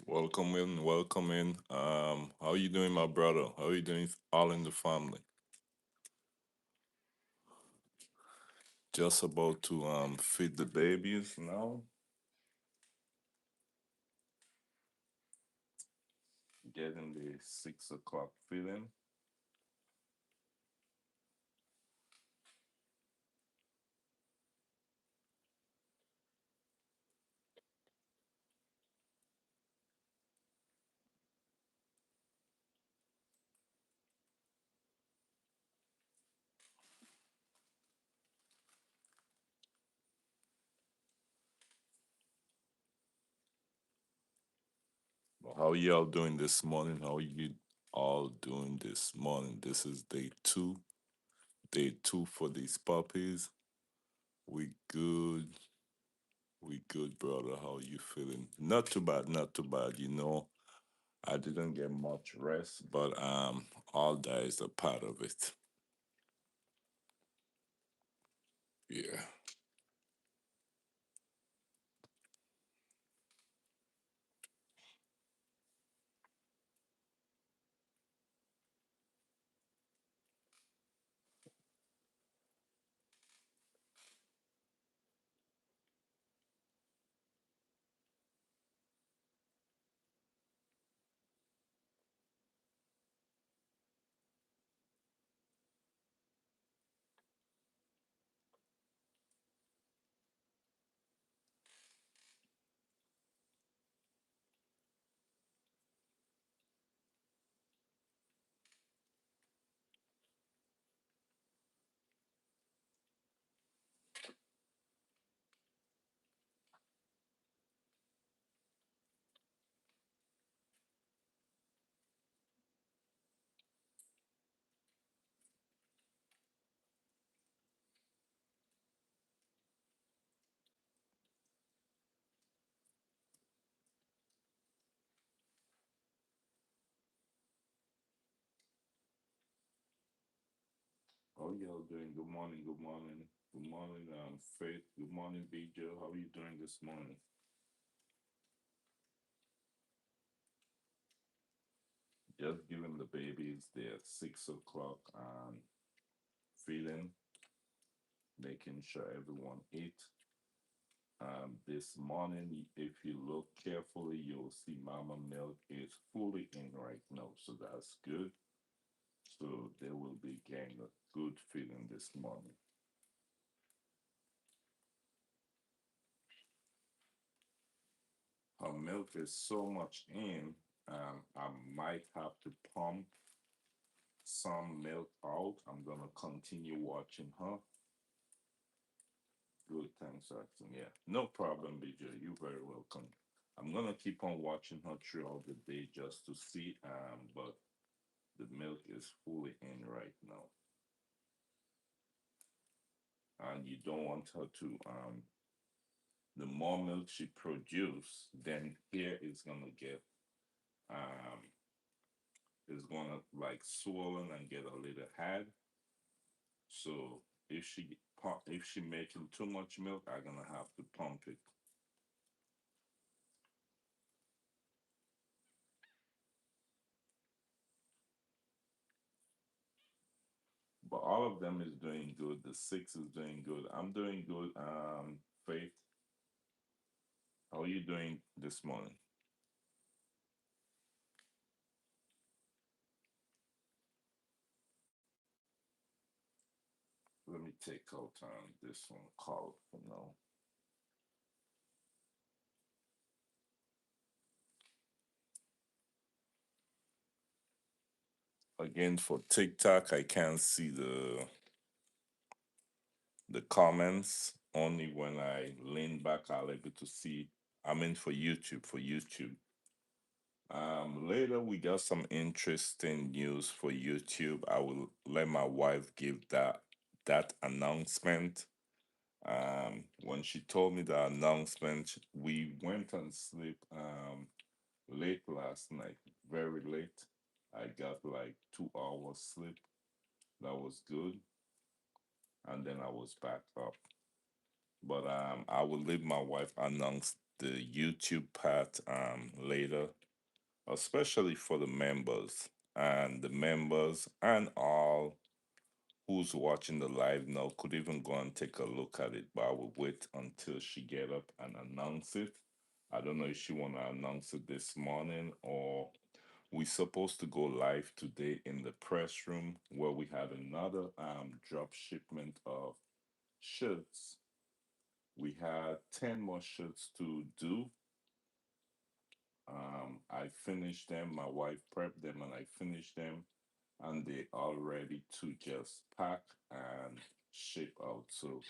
Welcome in, welcome in. How you doing, my brother? How you doing, all in the family? Just about to feed the babies now. Getting the 6 o'clock feeding. How y'all doing this morning? How you all doing this morning? This is day two. Day two for these puppies. We good. We good, brother. How you feeling? Not too bad, not too bad. I didn't get much rest, but all that is a part of it. Yeah. How y'all doing? Good morning, good morning. Good morning, Faith. Good morning, BJ. How are you doing this morning? Just giving the babies their 6 o'clock feeding, making sure everyone eat. This morning, if you look carefully, you'll see Mama Milk is fully in right now, so that's good. So they will be getting a good feeding this morning. Her milk is so much in, I might have to pump some milk out. I'm gonna continue watching her. Good, thanks, Jackson. Yeah, no problem, BJ. You're very welcome. I'm gonna keep on watching her throughout the day just to see. But the milk is fully in right now, and you don't want her to The more milk she produce, then here is gonna get um is gonna like swollen and get a little hard. So if she making too much milk, I'm gonna have to pump it. But all of them is doing good. The six is doing good. I'm doing good. Faith, how are you doing this morning? Let me take out this one call for now. Again, for TikTok, I can't see the comments. Only when I lean back, I'll able to see. I mean, for YouTube, later we got some interesting news for YouTube. I will let my wife give that announcement. When she told me the announcement, we went and sleep late last night, very late. I got like 2 hours sleep. That was good, and then I was back up. But I will leave my wife announce the YouTube part later, especially for the members and all who's watching the live now could even go and take a look at it. But I will wait until she get up and announce it. I don't know if she wanna announce it this morning or we supposed to go live today in the press room where we had another drop shipment of shirts. We had 10 more shirts to do. I finished them, my wife prepped them, and I finished them, and they all ready to just pack and ship out. So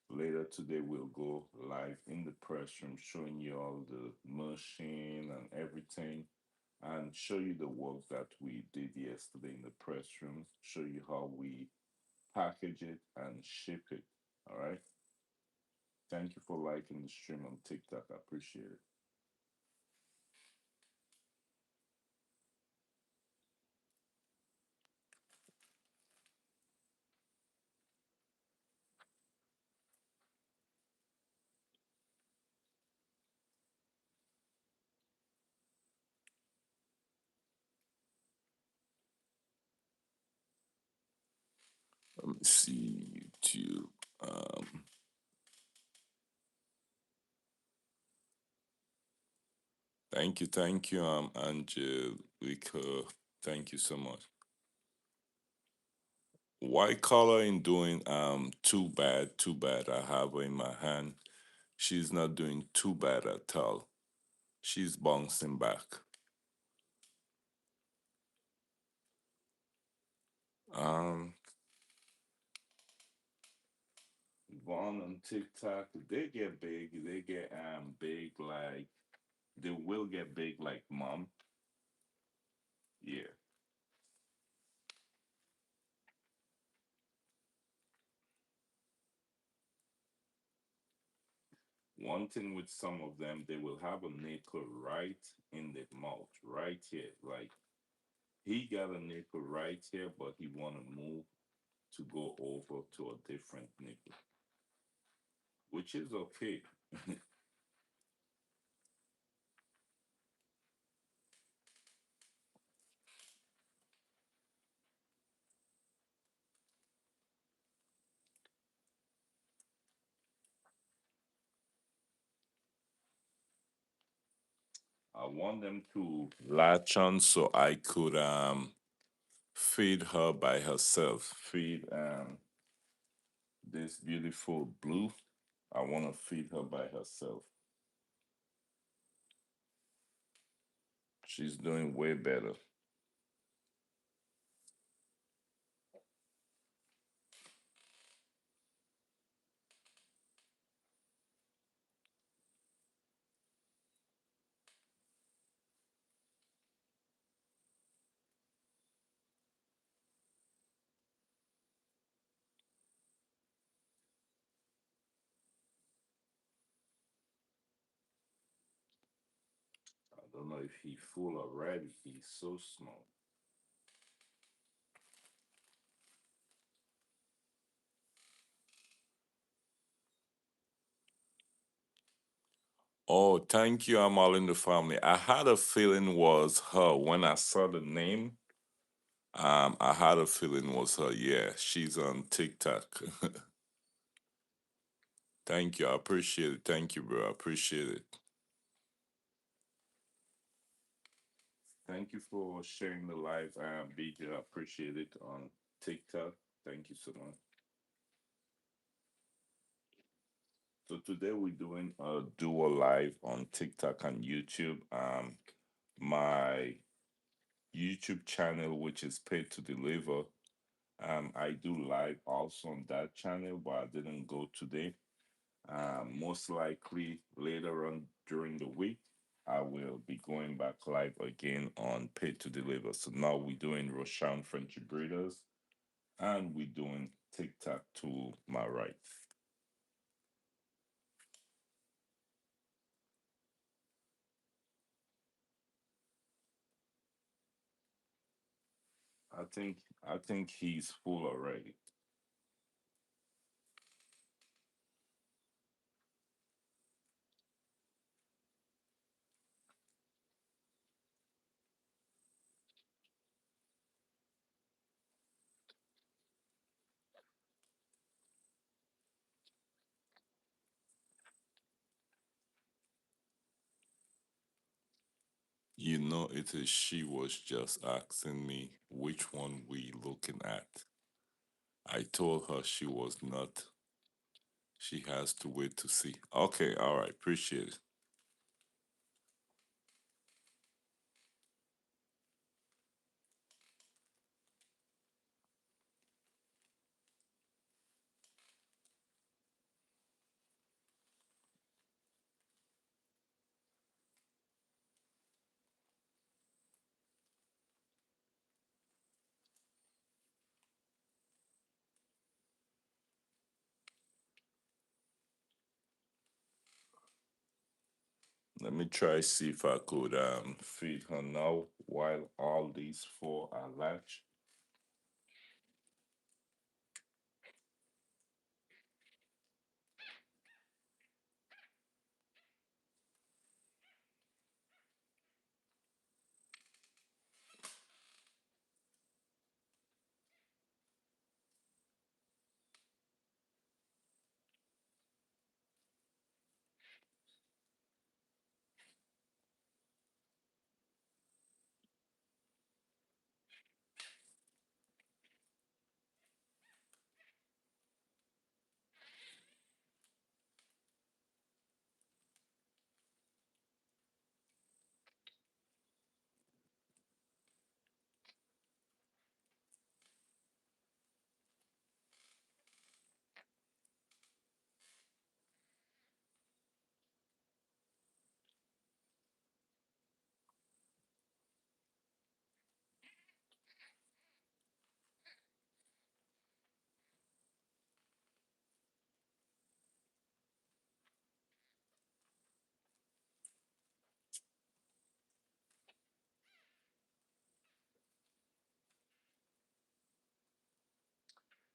later today, we'll go live in the press room, showing you all the machine and everything, and show you the work that we did yesterday in the press room, show you how we package it and ship it. All right. Thank you for liking the stream on TikTok. I appreciate it. Let me see YouTube. Thank you, Angelica. Thank you so much. White collar in doing too bad, too bad. I have her in my hand. She's not doing too bad at all. She's bouncing back. Um, Vaughn on TikTok, they get big. They get big like they will get big like mom. Yeah. One thing with some of them, they will have a nickel right in the mouth, right here. Like he got a nickel right here, but he want to move to go over to a different nickel, which is okay. I want them to latch on so I could feed her by herself. Feed this beautiful blue. I want to feed her by herself. She's doing way better. Don't know if he full already. He's so small. Oh, thank you. I'm all in the family. I had a feeling was her when I saw the name. I had a feeling was her. Yeah, she's on TikTok. Thank you. I appreciate it. Thank you, bro. I appreciate it. Thank you for sharing the live, BJ. I appreciate it on TikTok. Thank you so much. So today we're doing a duo live on TikTok and YouTube. My YouTube channel, which is paid to deliver. I do live also on that channel, but I didn't go today. Most likely later on during the week, I will be going back live again on paid to deliver. So now we're doing Rosharon Frenchie Breeders and we're doing TikTok to my right. I think he's full already. You know, it is she was just asking me which one we looking at. I told her she was not. She has to wait to see. Okay, all right, appreciate it. Let me try see if I could feed her now while all these four are latched.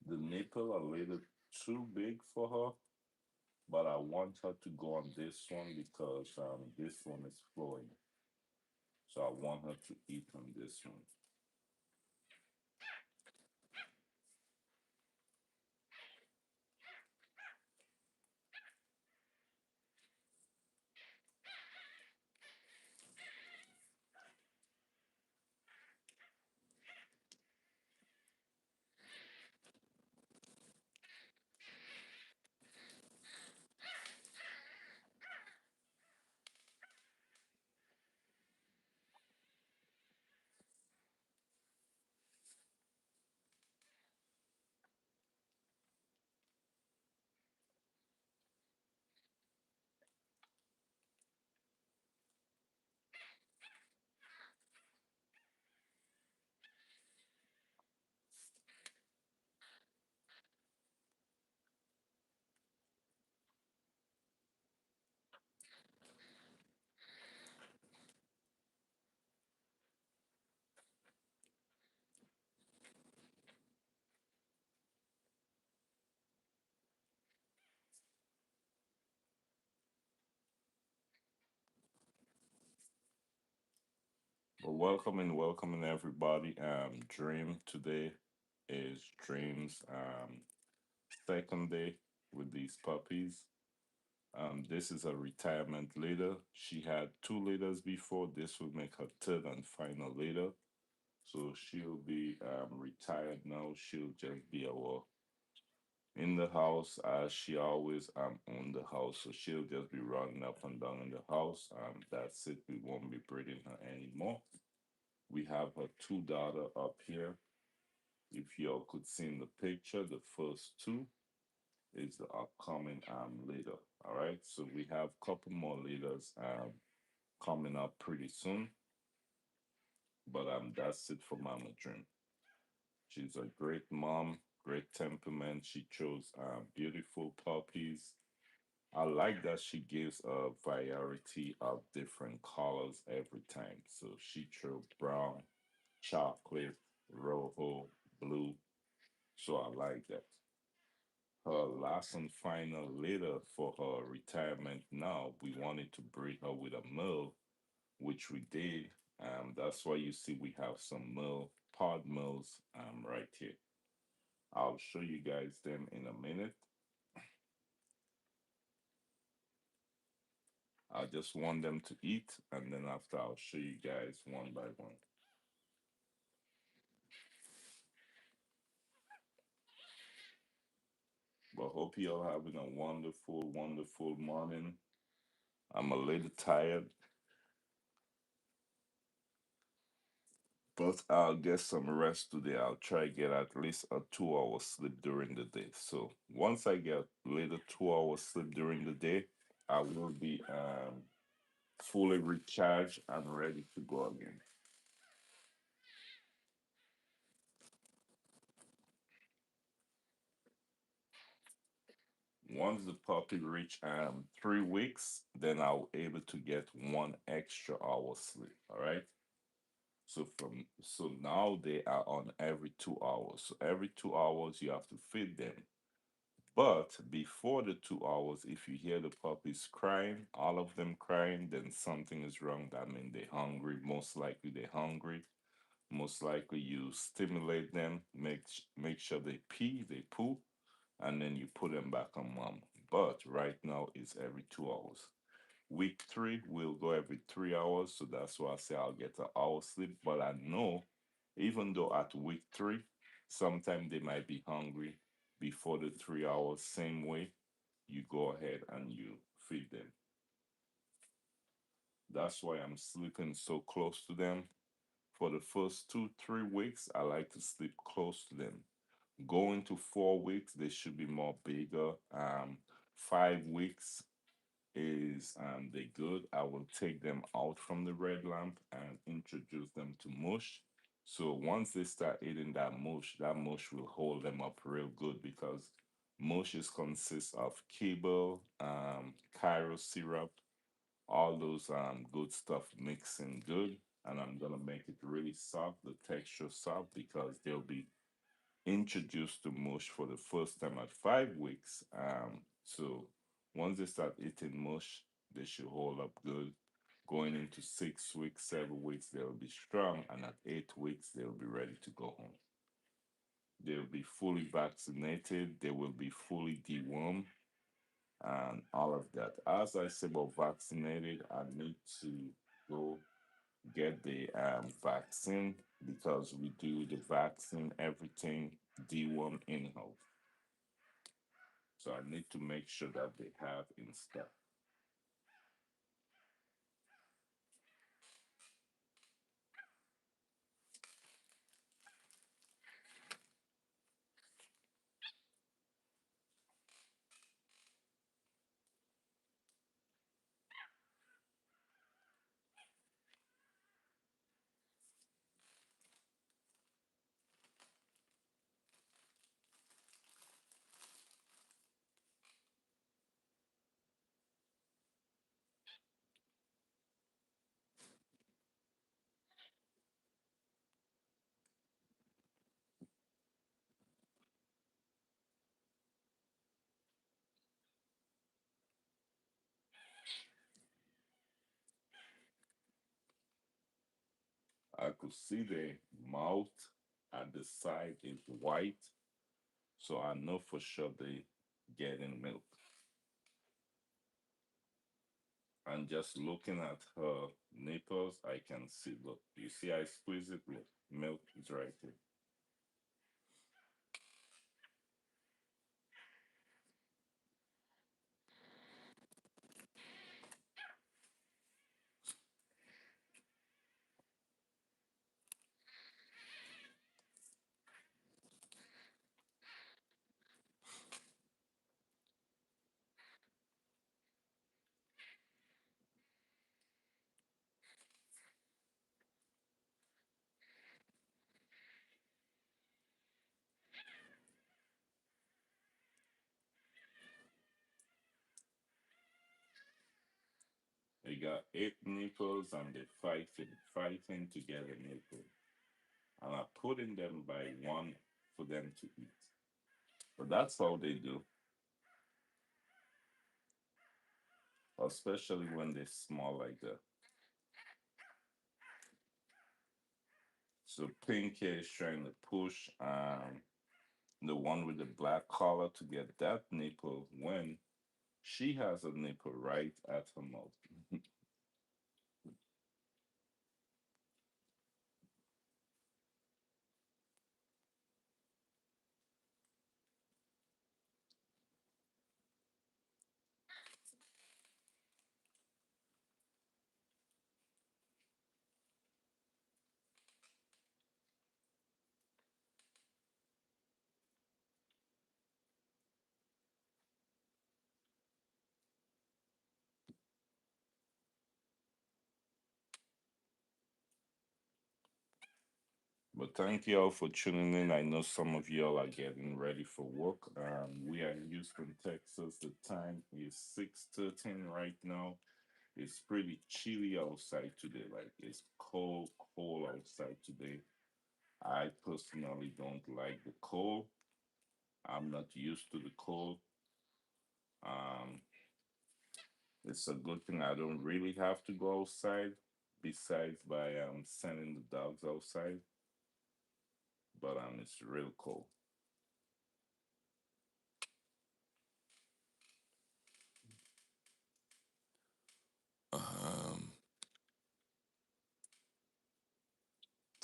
The nipple a little too big for her, but I want her to go on this one because this one is flowing. So I want her to eat on this one. welcoming everybody. Dream today is Dream's second day with these puppies. This is a retirement litter. She had two litters before. This will make her third and final litter. So she'll be retired now. She'll just be our in the house as she always own the house. So she'll just be running up and down in the house. That's it. We won't be breeding her anymore. We have her two daughter up here. If y'all could see in the picture, the first two is the upcoming leader. All right. So we have a couple more leaders coming up pretty soon. But that's it for Mama Dream. She's a great mom, great temperament. She chose beautiful puppies. I like that she gives a variety of different colors every time. So she chose brown, chocolate, rojo, blue. So I like that. Her last and final litter for her retirement now, we wanted to breed her with a male, which we did. That's why you see we have some male pod males right here. I'll show you guys them in a minute. I just want them to eat, and then after I'll show you guys one by one. But hope you all having a wonderful, wonderful morning. I'm a little tired, but I'll get some rest today. I'll try get at least a 2 hour sleep during the day. So once I get little 2 hour sleep during the day, I will be fully recharged and ready to go again. Once the puppy reach 3 weeks, then I'll able to get 1 extra hour sleep. All right. So now they are on every 2 hours. So every 2 hours you have to feed them. But before the 2 hours, if you hear the puppies crying, all of them crying, then something is wrong. That means they're hungry. Most likely they're hungry. Most likely you stimulate them, make sure they pee, they poo, and then you put them back on mom. But right now it's every 2 hours. Week three will go every 3 hours, so that's why I say I'll get an hour sleep. But I know, even though at week three, sometimes they might be hungry before the 3 hours. Same way, you go ahead and you feed them. That's why I'm sleeping so close to them. For the first 2, 3 weeks, I like to sleep close to them. Going to 4 weeks, they should be more bigger. 5 weeks is they good. I will take them out from the red lamp and introduce them to mush. So once they start eating that mush will hold them up real good because mush is consists of kibble, Cairo syrup, all those good stuff mixing good. And I'm gonna make it really soft, the texture soft, because they'll be introduced to mush for the first time at 5 weeks. So once they start eating mush, they should hold up good. Going into 6 weeks, 7 weeks, they'll be strong, and at 8 weeks, they'll be ready to go home. They'll be fully vaccinated, they will be fully dewormed, and all of that. As I say about vaccinated, I need to go get the vaccine because we do the vaccine, everything deworm in house. So I need to make sure that they have in stock. I could see the mouth at the side is white, so I know for sure they getting milk. And just looking at her nipples, I can see. Look, you see, I squeeze it. Look, milk is right here. They got eight nipples and they fighting to get a nipple. And I'm putting them by one for them to eat. But that's how they do, especially when they're small like that. So Pinky is trying to push the one with the black collar to get that nipple when she has a nipple right at her mouth. But thank you all for tuning in. I know some of y'all are getting ready for work. We are in Houston, Texas. The time is 6:13 right now. It's pretty chilly outside today. Like it's cold, cold outside today. I personally don't like the cold. I'm not used to the cold. Um, it's a good thing I don't really have to go outside, besides by sending the dogs outside. But it's real cold. Um,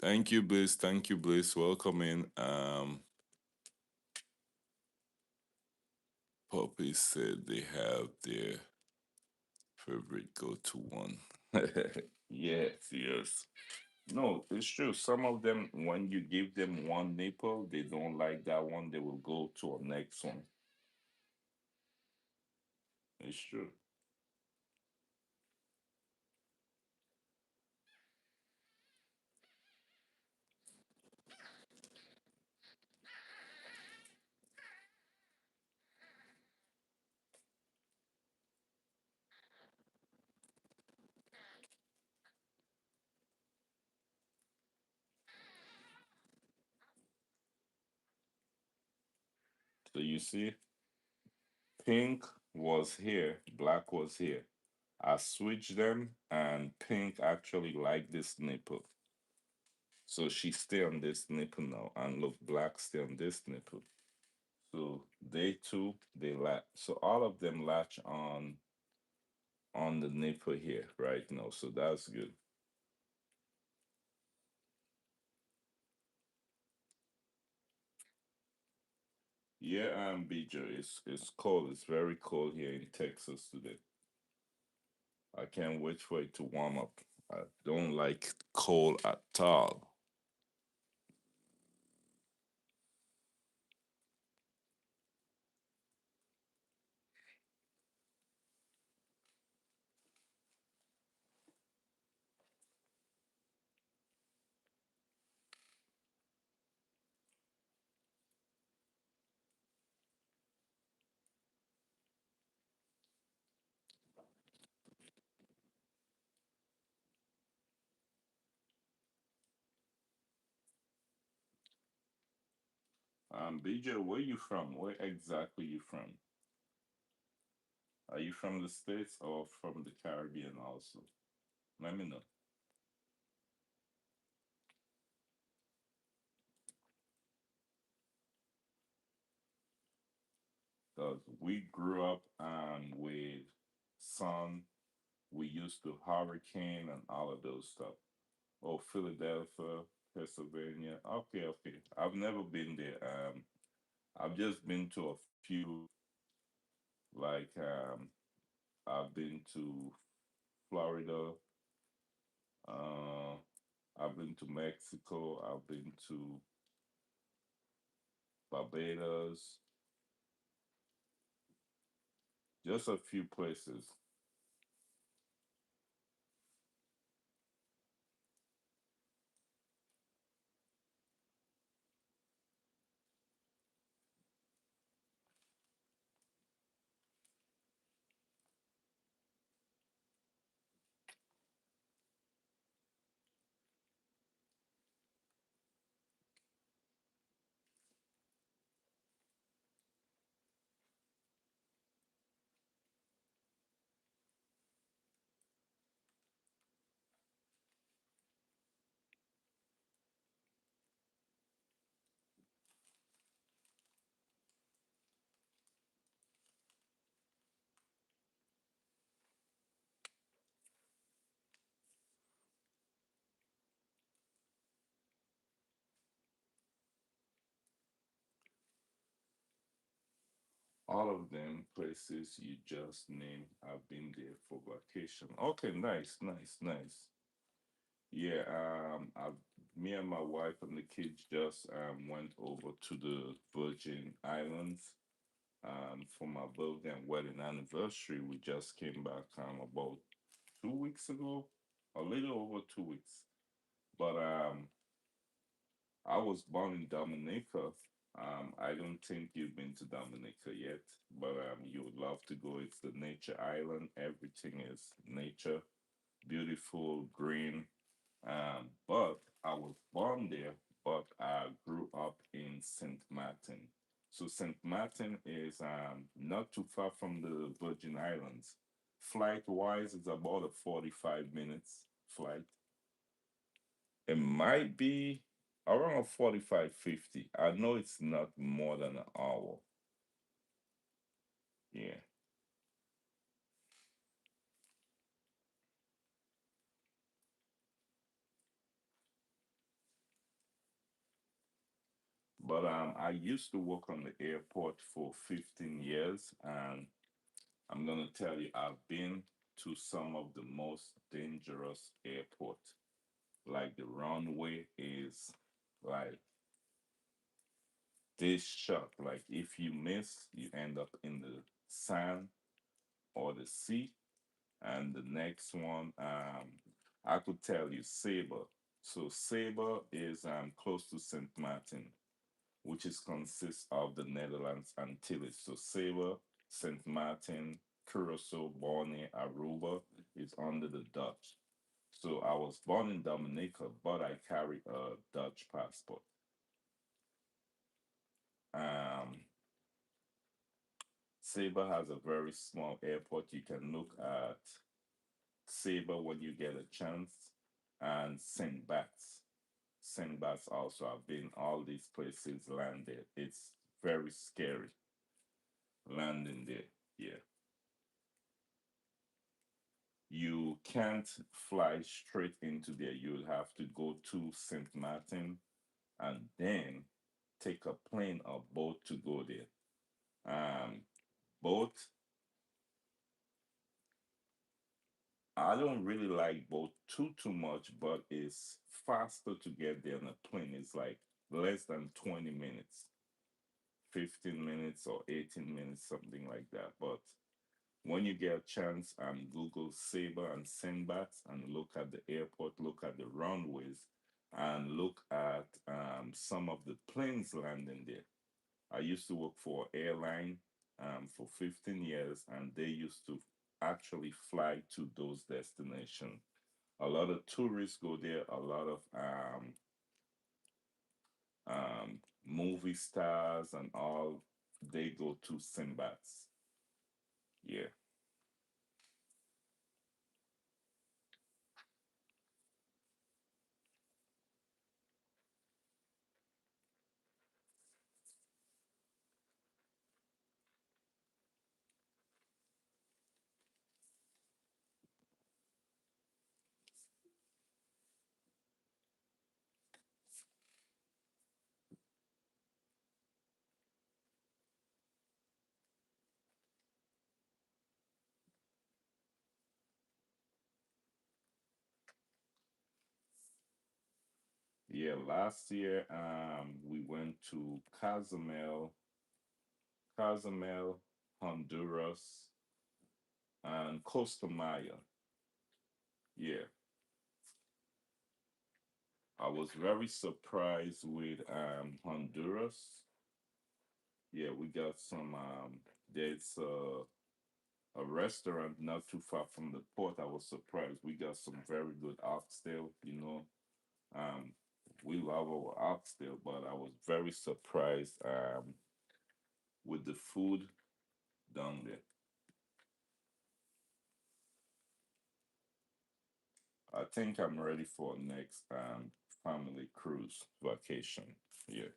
Thank you, Bliss. Thank you, Bliss. Welcome in. Puppies said they have their favorite go-to one. Yes, yes. No, it's true. Some of them, when you give them one nipple, they don't like that one. They will go to a next one. It's true. So you see, pink was here, black was here. I switched them, and pink actually liked this nipple. So she stay on this nipple now, and look, black stay on this nipple. So they too, they latch. So all of them latch on the nipple here right now. So that's good. Yeah, BJ, it's cold. It's very cold here in Texas today. I can't wait for it to warm up. I don't like cold at all. BJ, where you from? Where exactly you from? Are you from the States or from the Caribbean also? Let me know. because we grew up with sun. We used to hurricane and all of those stuff. Oh, Philadelphia, Pennsylvania. Okay, okay. I've never been there. I've just been to a few. Like I've been to Florida. Uh, I've been to Mexico. I've been to Barbados. Just a few places. All of them places you just named, I've been there for vacation. Okay, nice, nice, nice. Yeah, me and my wife and the kids just went over to the Virgin Islands for my birthday and wedding anniversary. We just came back about 2 weeks ago, a little over 2 weeks. But I was born in Dominica. I don't think you've been to Dominica yet, but you would love to go. It's the nature island. Everything is nature, beautiful, green. But I was born there, but I grew up in St. Martin. So St. Martin is not too far from the Virgin Islands. Flight wise, it's about a 45 minutes flight. It might be around 45, 50. I know it's not more than an hour. Yeah. But I used to work on the airport for 15 years, and I'm gonna tell you, I've been to some of the most dangerous airports. Like the runway is like this shot. Like if you miss, you end up in the sand or the sea. And the next one, I could tell you Sabre. So Sabre is close to Saint Martin, which is consists of the Netherlands Antilles. So Sabre, Saint Martin, Curacao, Borneo, Aruba is under the Dutch. So I was born in Dominica, but I carry a Dutch passport. Um, Sabre has a very small airport. You can look at Sabre when you get a chance, and Saint Bats. Saint Bats also. I've been all these places landed. It's very scary landing there. Yeah. You can't fly straight into there. You'll have to go to St. Martin and then take a plane or boat to go there. Um, boat, I don't really like boat too much, but it's faster to get there on a plane. It's like less than 20 minutes, 15 minutes or 18 minutes, something like that. But when you get a chance, Google Sabre and Sinbad and look at the airport, look at the runways, and look at some of the planes landing there. I used to work for an airline for 15 years, and they used to actually fly to those destinations. A lot of tourists go there, a lot of movie stars and all, they go to Sinbad's. Yeah. Yeah, last year we went to Cozumel, Honduras, and Costa Maya. Yeah, I was very surprised with Honduras. Yeah, we got some there's a restaurant not too far from the port. I was surprised. We got some very good oxtail. Um we love our oxtail, but I was very surprised with the food down there. I think I'm ready for next family cruise vacation. Yeah.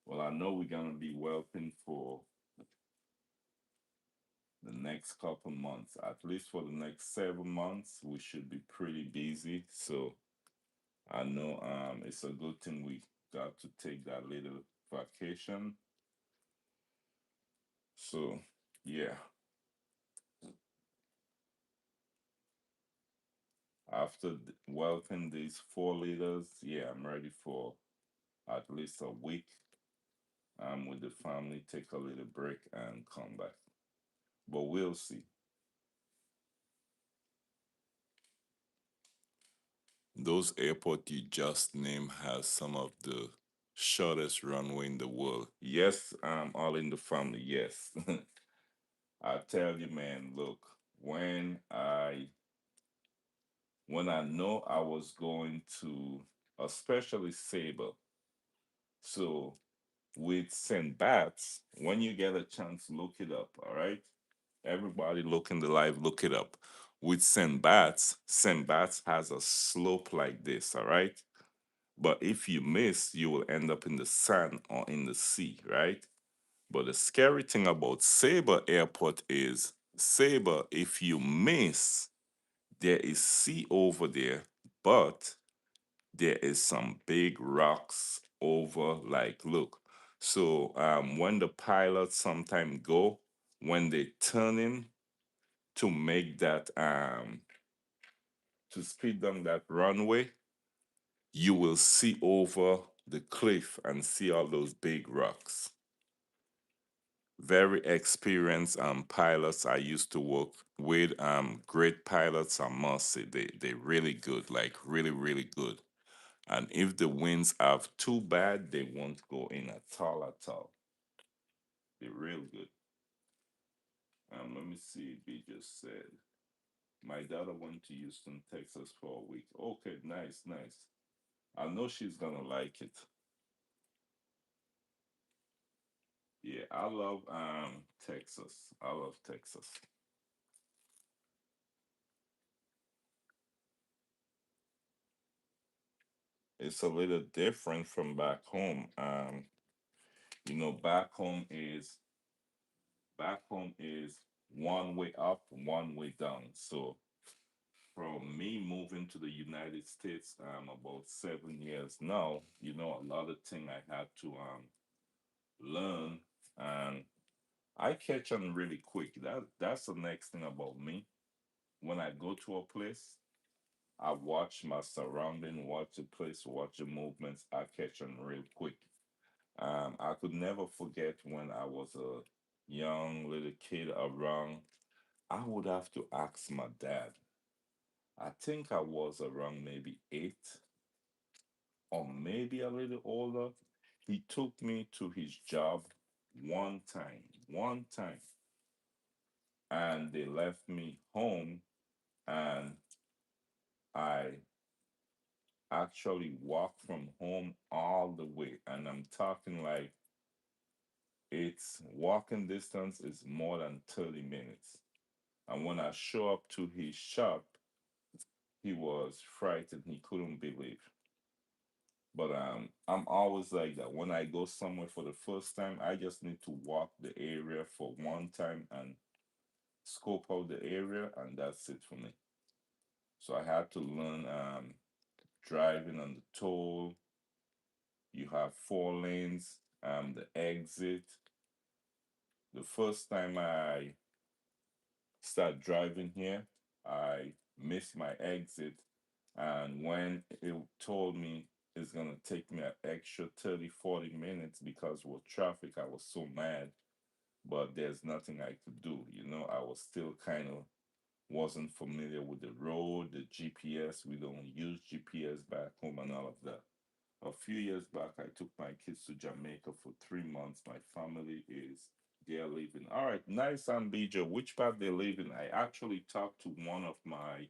Well, I know we're gonna be whelping for the next couple months. At least for the next 7 months, we should be pretty busy. So I know it's a good thing we got to take that little vacation. So yeah, after whelping these 4 liters, yeah, I'm ready for at least a week with the family, take a little break and come back. But we'll see. Those airports you just named has some of the shortest runway in the world. Yes, all in the family. Yes, I tell you, man. Look, when I when I know I was going to, especially Sabre. So with Saint Bats, when you get a chance, look it up. All right, everybody, look in the live, look it up. With Saint Bats has a slope like this. All right. But if you miss, you will end up in the sand or in the sea, right? But the scary thing about Sabre Airport is Sabre, if you miss, there is sea over there, but there is some big rocks over, like, look. So when the pilots sometimes go, when they turn in to make that, to speed down that runway, you will see over the cliff and see all those big rocks. Very experienced pilots I used to work with, great pilots, I must say. They really good, like really, really good. And if the winds are too bad, they won't go in at all, at all. They're real good. Let me see, B just said. My daughter went to Houston, Texas for a week. Okay, nice, nice. I know she's gonna like it. Yeah, I love Texas. I love Texas. It's a little different from back home. Back home is one way up, one way down. So from me moving to the United States about 7 years now, a lot of things I had to learn, and I catch on really quick. That's the next thing about me. When I go to a place, I watch my surrounding, watch the place, watch the movements. I catch on real quick. I could never forget when I was a young little kid around. I would have to ask my dad. I think I was around maybe 8 or maybe a little older. He took me to his job one time, and they left me home, and I actually walked from home all the way. And I'm talking like it's walking distance is more than 30 minutes. And when I show up to his shop, he was frightened. He couldn't believe. But I'm always like that. When I go somewhere for the first time, I just need to walk the area for one time and scope out the area, and that's it for me. So I had to learn driving on the toll. You have 4 lanes, the exit. The first time I start driving here, I missed my exit, and when it told me it's gonna take me an extra 30, 40 minutes because with traffic, I was so mad. But there's nothing I could do. I was still kind of wasn't familiar with the road, the GPS. We don't use GPS back home and all of that. A few years back, I took my kids to Jamaica for 3 months. My family is they're living. All right, nice and BJ. Which part they live in? I actually talked to one of my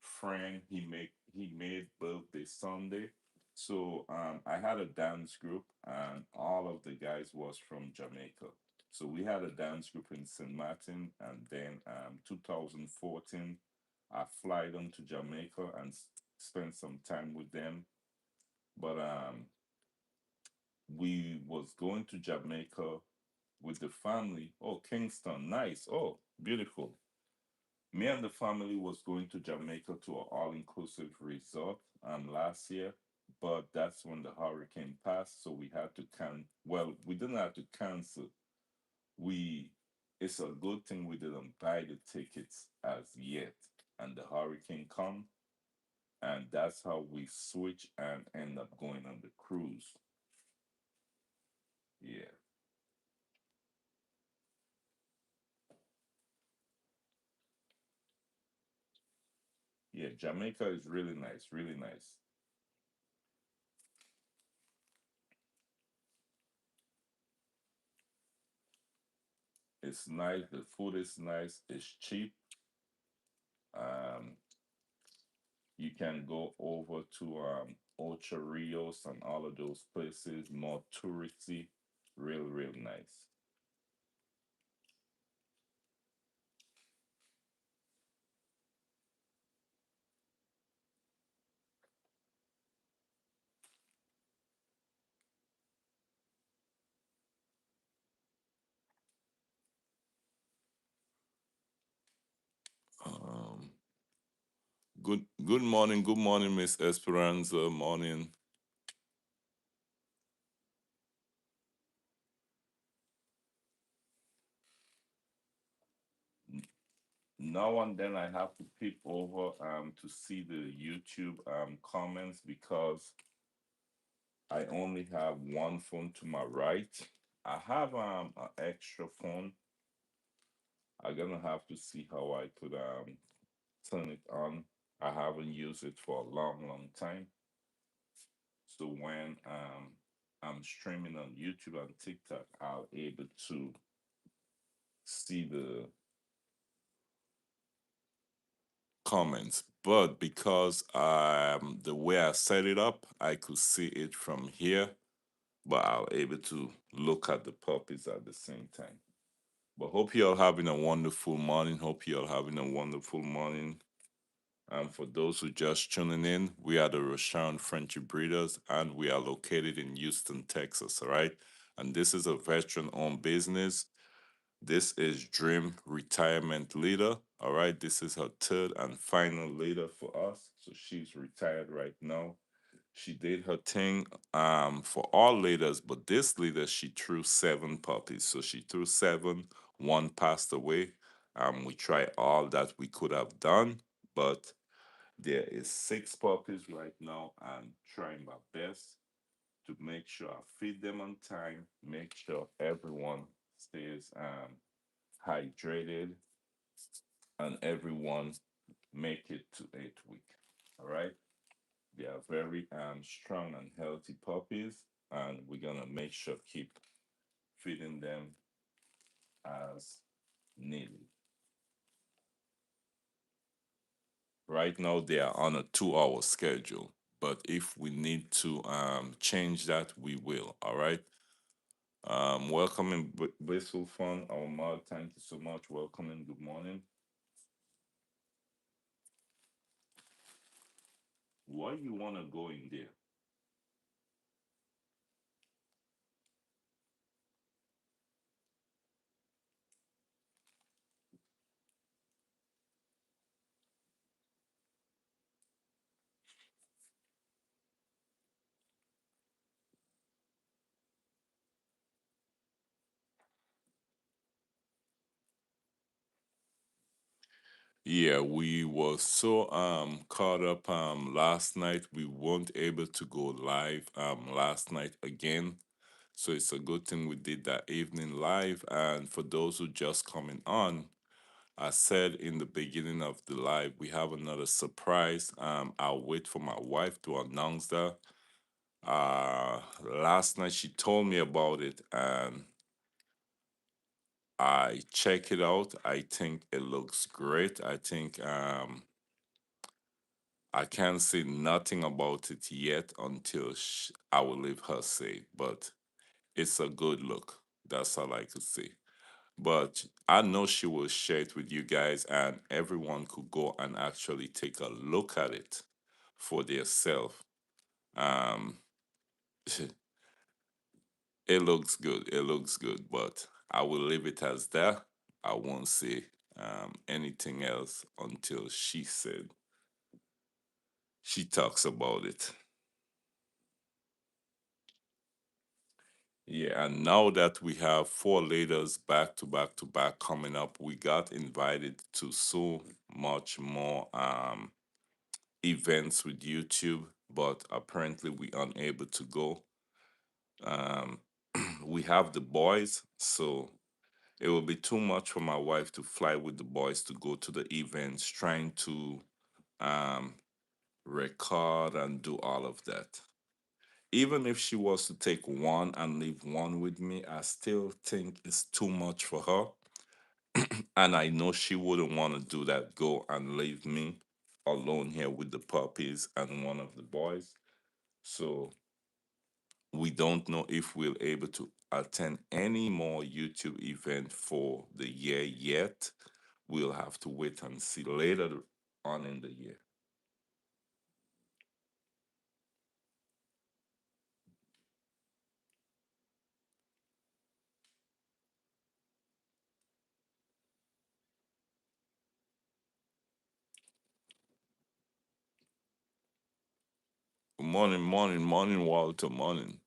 friend. He made birthday Sunday. So I had a dance group and all of the guys was from Jamaica. So we had a dance group in St. Martin, and then 2014 I fly them to Jamaica and spend some time with them. But we was going to Jamaica with the family. Oh, Kingston, nice. Oh, beautiful. Me and the family was going to Jamaica to an all-inclusive resort last year, but that's when the hurricane passed, so we had to well, we didn't have to cancel. We It's a good thing we didn't buy the tickets as yet. And the hurricane come, and that's how we switch and end up going on the cruise. Yeah. Yeah, Jamaica is really nice, really nice. It's nice, the food is nice, it's cheap. Um, you can go over to Ocho Rios and all of those places, more touristy, real, real nice. Um, good morning, Miss Esperanza. Morning. Now and then I have to peep over to see the YouTube comments because I only have one phone to my right. I have an extra phone. I'm gonna have to see how I could turn it on. I haven't used it for a long, long time. So when I'm streaming on YouTube and TikTok, I'll able to see the comments. But because the way I set it up, I could see it from here, but I'll able to look at the puppies at the same time. But hope you all having a wonderful morning. Hope you all having a wonderful morning. For those who just tuning in, we are the Rosharon Frenchie Breeders, and we are located in Houston, Texas. All right, and this is a veteran-owned business. This is Dream Retirement Leader. All right, this is her third and final leader for us. So she's retired right now. She did her thing for all leaders, but this leader she threw seven puppies. So she threw seven. One passed away. We tried all that we could have done, but there is six puppies right now. I'm trying my best to make sure I feed them on time, make sure everyone stays hydrated, and everyone make it to 8 week. All right. They are very strong and healthy puppies, and we're gonna make sure keep feeding them as needed. Right now, they are on a 2 hour schedule, but if we need to change that, we will. All right. Welcome in Blissful Fun, our mom. Thank you so much. Welcome and good morning. Why you wanna go in there? Yeah, we were so caught up last night. We weren't able to go live last night again. So it's a good thing we did that evening live. And for those who just coming on, I said in the beginning of the live, we have another surprise. I'll wait for my wife to announce that. Last night she told me about it and I check it out. I think it looks great. I think I can't say nothing about it yet until I will leave her say, but it's a good look. That's all I could say. But I know she will share it with you guys, and everyone could go and actually take a look at it for themselves. Um, it looks good. It looks good, but I will leave it as that. I won't say anything else until she said she talks about it. Yeah, and now that we have four leaders back to back to back coming up, we got invited to so much more events with YouTube, but apparently we unable to go. Um, we have the boys, so it will be too much for my wife to fly with the boys to go to the events, trying to um, record and do all of that. Even if she was to take one and leave one with me, I still think it's too much for her. And I know she wouldn't want to do that, go and leave me alone here with the puppies and one of the boys. So we don't know if we'll able to attend any more YouTube event for the year yet. We'll have to wait and see later on in the year. Good morning, morning, morning, Walter, morning.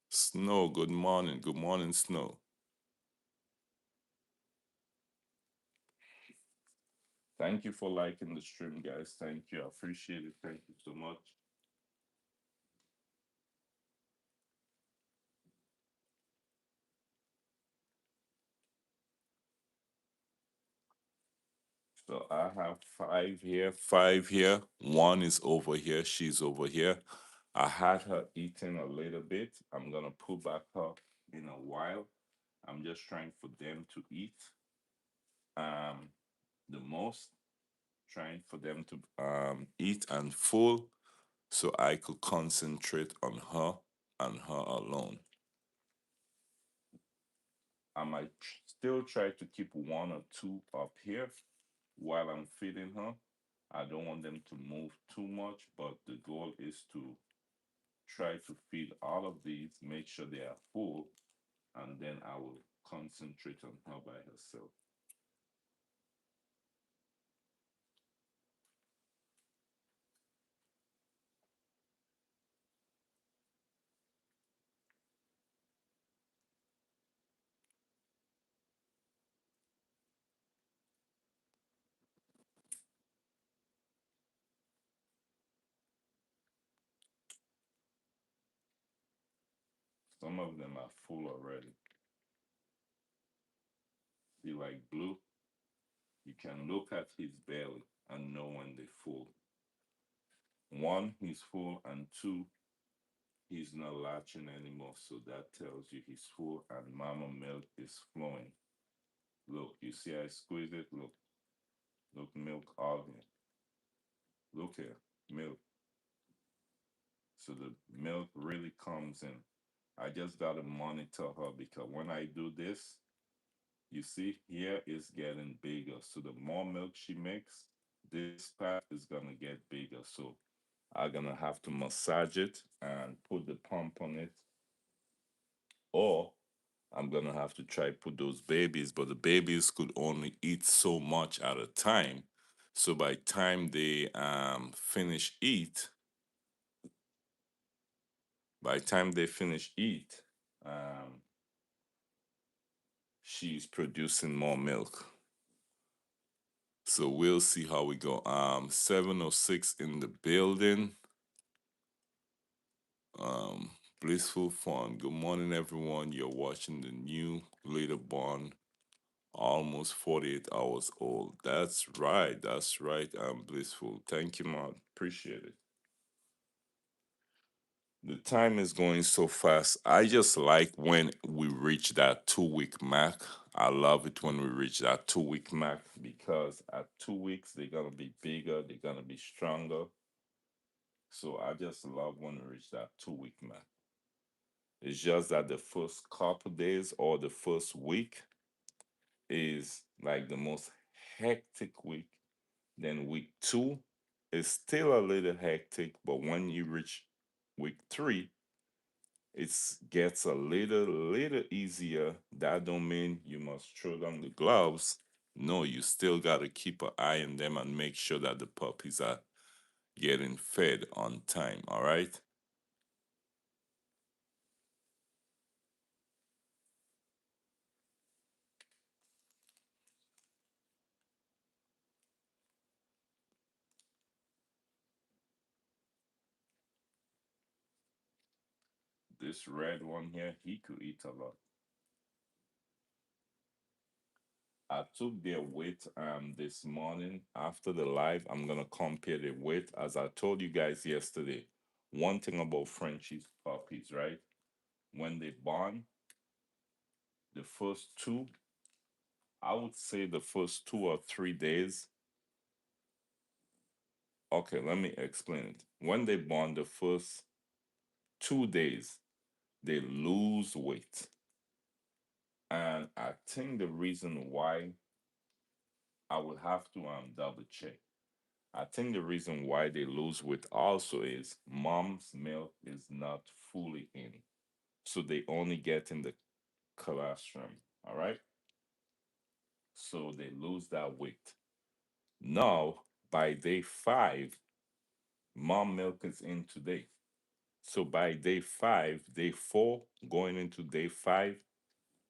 Snow, good morning. Good morning, Snow. Thank you for liking the stream, guys. Thank you. I appreciate it. Thank you so much. So I have five here, five here. One is over here. She's over here. I had her eating a little bit. I'm gonna put back her in a while. I'm just trying for them to eat um the most, trying for them to eat and full so I could concentrate on her and her alone. I might still try to keep one or two up here while I'm feeding her. I don't want them to move too much, but the goal is to try to feed all of these, make sure they are full, and then I will concentrate on her by herself. Some of them are full already. See, like Blue, you can look at his belly and know when they're full. One, he's full, and two, he's not latching anymore. So that tells you he's full, and mama milk is flowing. Look, you see I squeeze it? Look, milk all here. Look here, milk. So the milk really comes in. I just gotta monitor her because when I do this, you see here is getting bigger. So the more milk she makes, this part is gonna get bigger. So I'm gonna have to massage it and put the pump on it or I'm gonna have to try put those babies, but the babies could only eat so much at a time. So by time they finish eat, by time they finish eat, um, she's producing more milk. So we'll see how we go. 706 in the building. Um, Blissful Fun. Good morning, everyone. You're watching the new Later Born, almost 48 hours old. That's right. That's right. I'm Blissful. Thank you, man. Appreciate it. The time is going so fast. I just like when we reach that 2 week mark. I love it when we reach that 2 week mark because at 2 weeks, they're going to be bigger, they're going to be stronger. So I just love when we reach that 2 week mark. It's just that the first couple days or the first week is like the most hectic week. Then week two is still a little hectic, but when you reach week three, it gets a little easier. That don't mean you must throw down the gloves. No, you still gotta keep an eye on them and make sure that the puppies are getting fed on time. All right. This red one here, he could eat a lot. I took their weight this morning after the live. I'm gonna compare the weight as I told you guys yesterday. One thing about Frenchie's puppies, right? When they born, the first two, I would say the first 2 or 3 days. Okay, let me explain it. When they born, the first 2 days, they lose weight. And I think the reason why I would have to double check. I think the reason why they lose weight also is mom's milk is not fully in. So they only get in the colostrum. All right. So they lose that weight. Now, by day five, mom milk is in today. So by day five, day four, going into day five,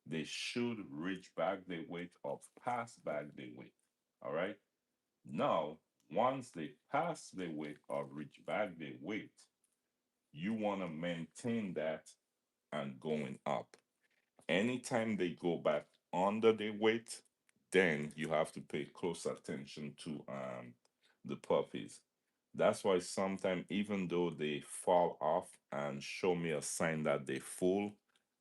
they should reach back their weight or pass back their weight. All right. Now, once they pass their weight or reach back their weight, you want to maintain that and going up. Anytime they go back under their weight, then you have to pay close attention to the puppies. That's why sometimes, even though they fall off and show me a sign that they full,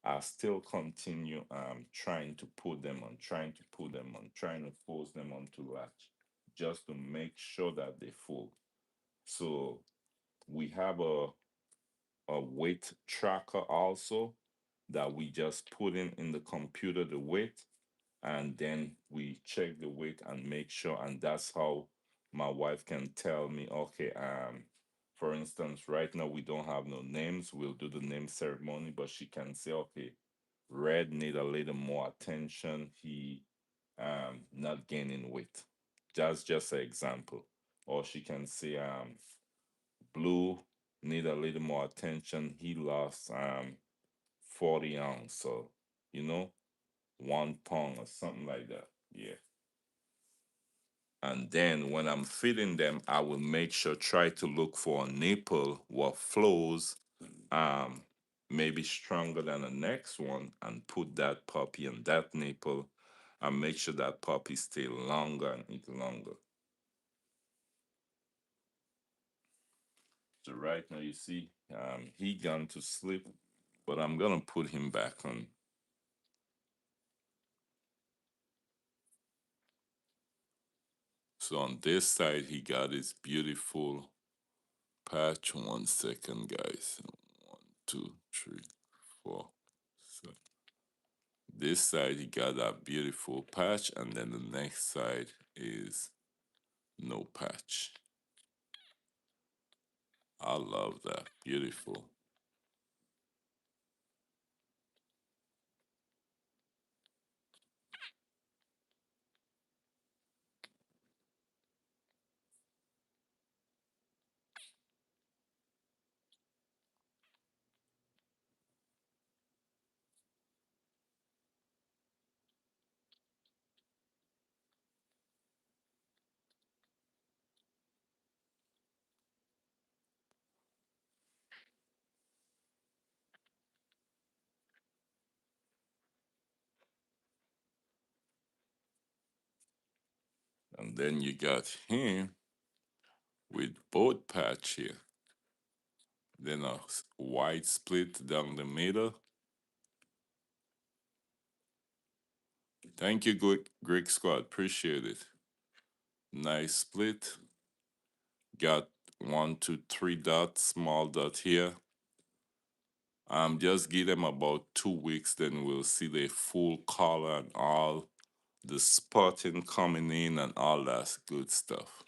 I still continue trying to put them on, trying to put them on, trying to force them onto latch, just to make sure that they full. So we have a weight tracker also that we just put in the computer the weight, and then we check the weight and make sure, and that's how my wife can tell me, okay, for instance, right now we don't have no names, we'll do the name ceremony, but she can say, okay, red need a little more attention, he not gaining weight. That's just an example. Or she can say blue need a little more attention, he lost 40 ounce, so you know, 1 pound or something like that. Yeah. And then when I'm feeding them, I will make sure try to look for a nipple what flows um maybe stronger than the next one and put that puppy on that nipple and make sure that puppy stay longer and eat longer. So right now you see he gone to sleep, but I'm gonna put him back on. So on this side he got his beautiful patch. 1 second, guys. One, two, three, four. So this side he got that beautiful patch, and then the next side is no patch. I love that. Beautiful. Then you got him with both patch here. Then a white split down the middle. Thank you, Greek Squad. Appreciate it. Nice split. Got one, two, three dots, small dot here. Just give them about 2 weeks, then we'll see the full color and all the spotting coming in and all that good stuff.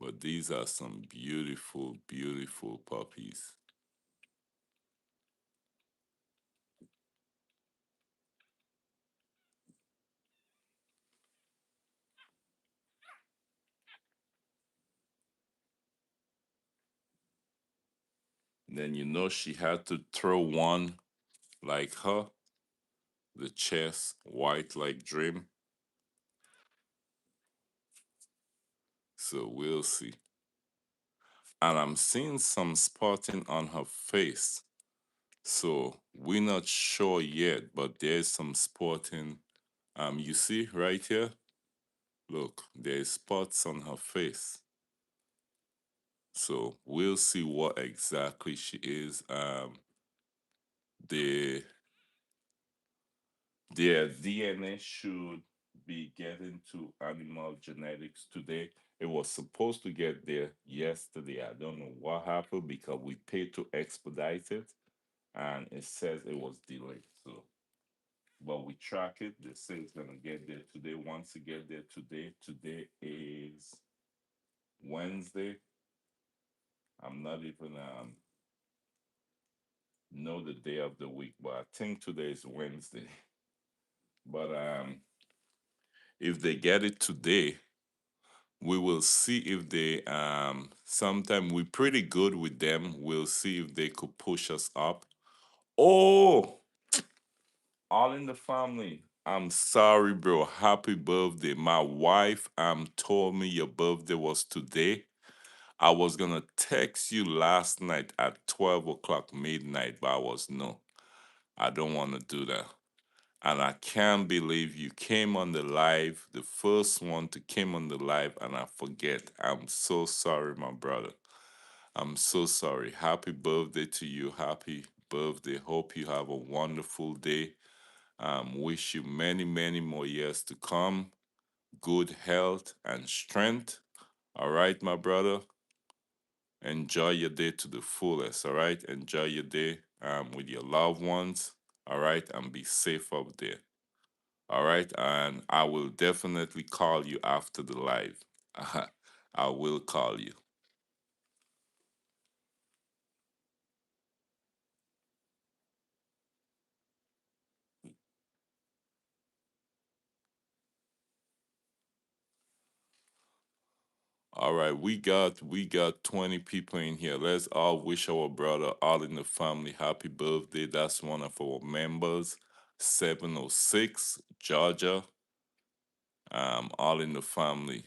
But these are some beautiful, beautiful puppies. Then you know she had to throw one like her, the chest white like Dream. So we'll see. And I'm seeing some spotting on her face. So we're not sure yet, but there's some spotting. You see right here? Look, there's spots on her face. So we'll see what exactly she is. The their DNA should be getting to animal genetics today. It was supposed to get there yesterday. I don't know what happened because we paid to expedite it and it says it was delayed. So, but we track it. They say it's gonna get there today. Once it get there today, today is Wednesday. I'm not even know the day of the week, but I think today is Wednesday. But if they get it today, we will see if they sometime we're pretty good with them. We'll see if they could push us up. Oh, all in the family. I'm sorry, bro. Happy birthday. My wife told me your birthday was today. I was gonna text you last night at 12 o'clock midnight, but I was no. I don't wanna do that. And I can't believe you came on the live, the first one to came on the live, and I forget. I'm so sorry, my brother. I'm so sorry. Happy birthday to you. Happy birthday. Hope you have a wonderful day. Wish you many, many more years to come. Good health and strength. All right, my brother. Enjoy your day to the fullest. All right. Enjoy your day with your loved ones. All right. And be safe out there. All right. And I will definitely call you after the live. I will call you. All right, we got 20 people in here. Let's all wish our brother all in the family happy birthday. That's one of our members, 706 Georgia. All in the family.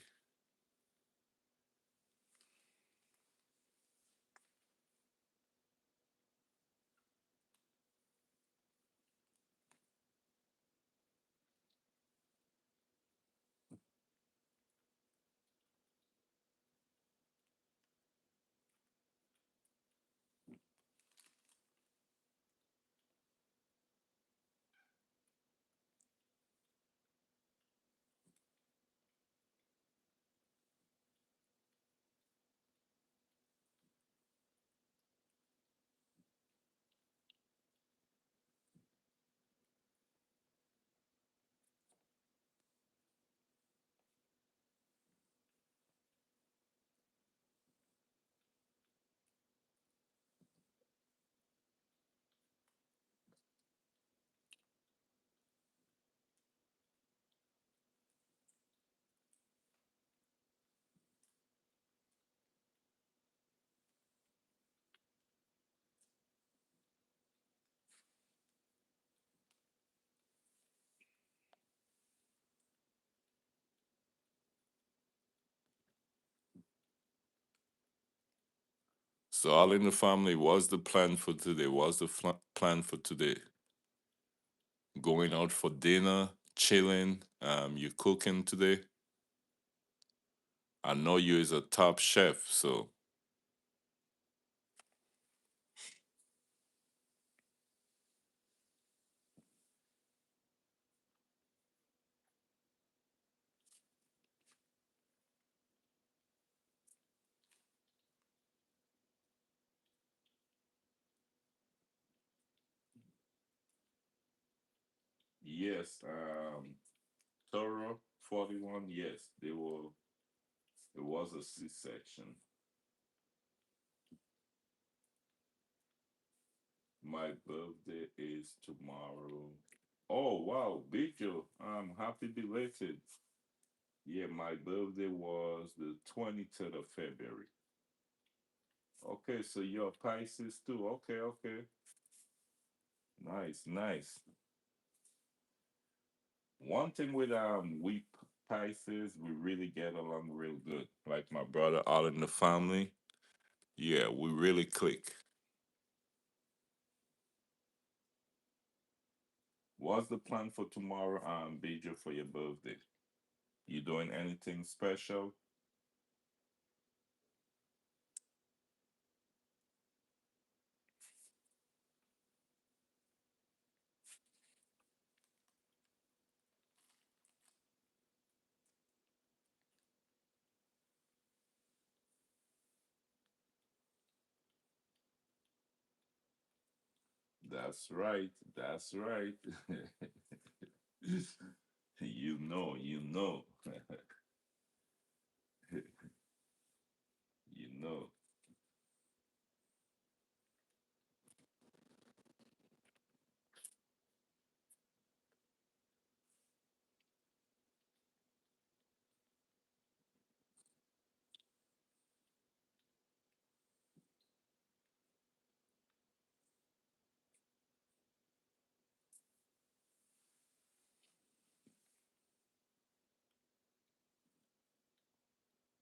So all in the family, what's the plan for today? What's the plan for today? Going out for dinner, chilling. You cooking today? I know you is a top chef, so yes. Toro 41. Yes, they were. It was a C-section. My birthday is tomorrow. Oh wow, big Joe. Happy belated. Yeah, my birthday was the 23rd of February. Okay, so you're Pisces too. Okay, okay. Nice, nice. One thing with we Pisces, we really get along real good. Like my brother, all in the family. Yeah, we really click. What's the plan for tomorrow, Bejo, for your birthday? You doing anything special? That's right. That's right. You know. You know.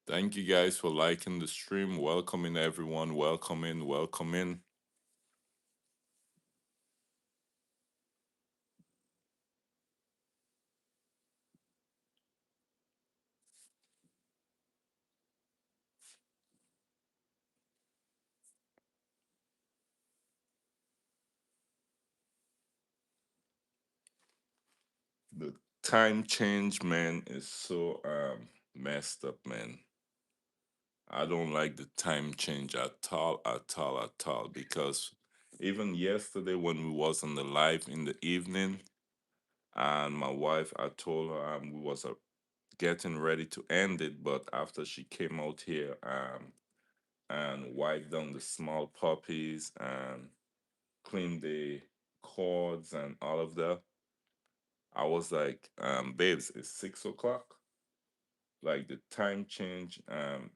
Thank you guys for liking the stream. Welcoming everyone. Welcome in. Welcome in. The time change, man, is so messed up, man. I don't like the time change at all, at all, at all. Because even yesterday when we was on the live in the evening, and my wife, I told her we was getting ready to end it, but after she came out here and wiped down the small puppies and cleaned the cords and all of that, I was like, babes, it's 6 o'clock. Like the time change,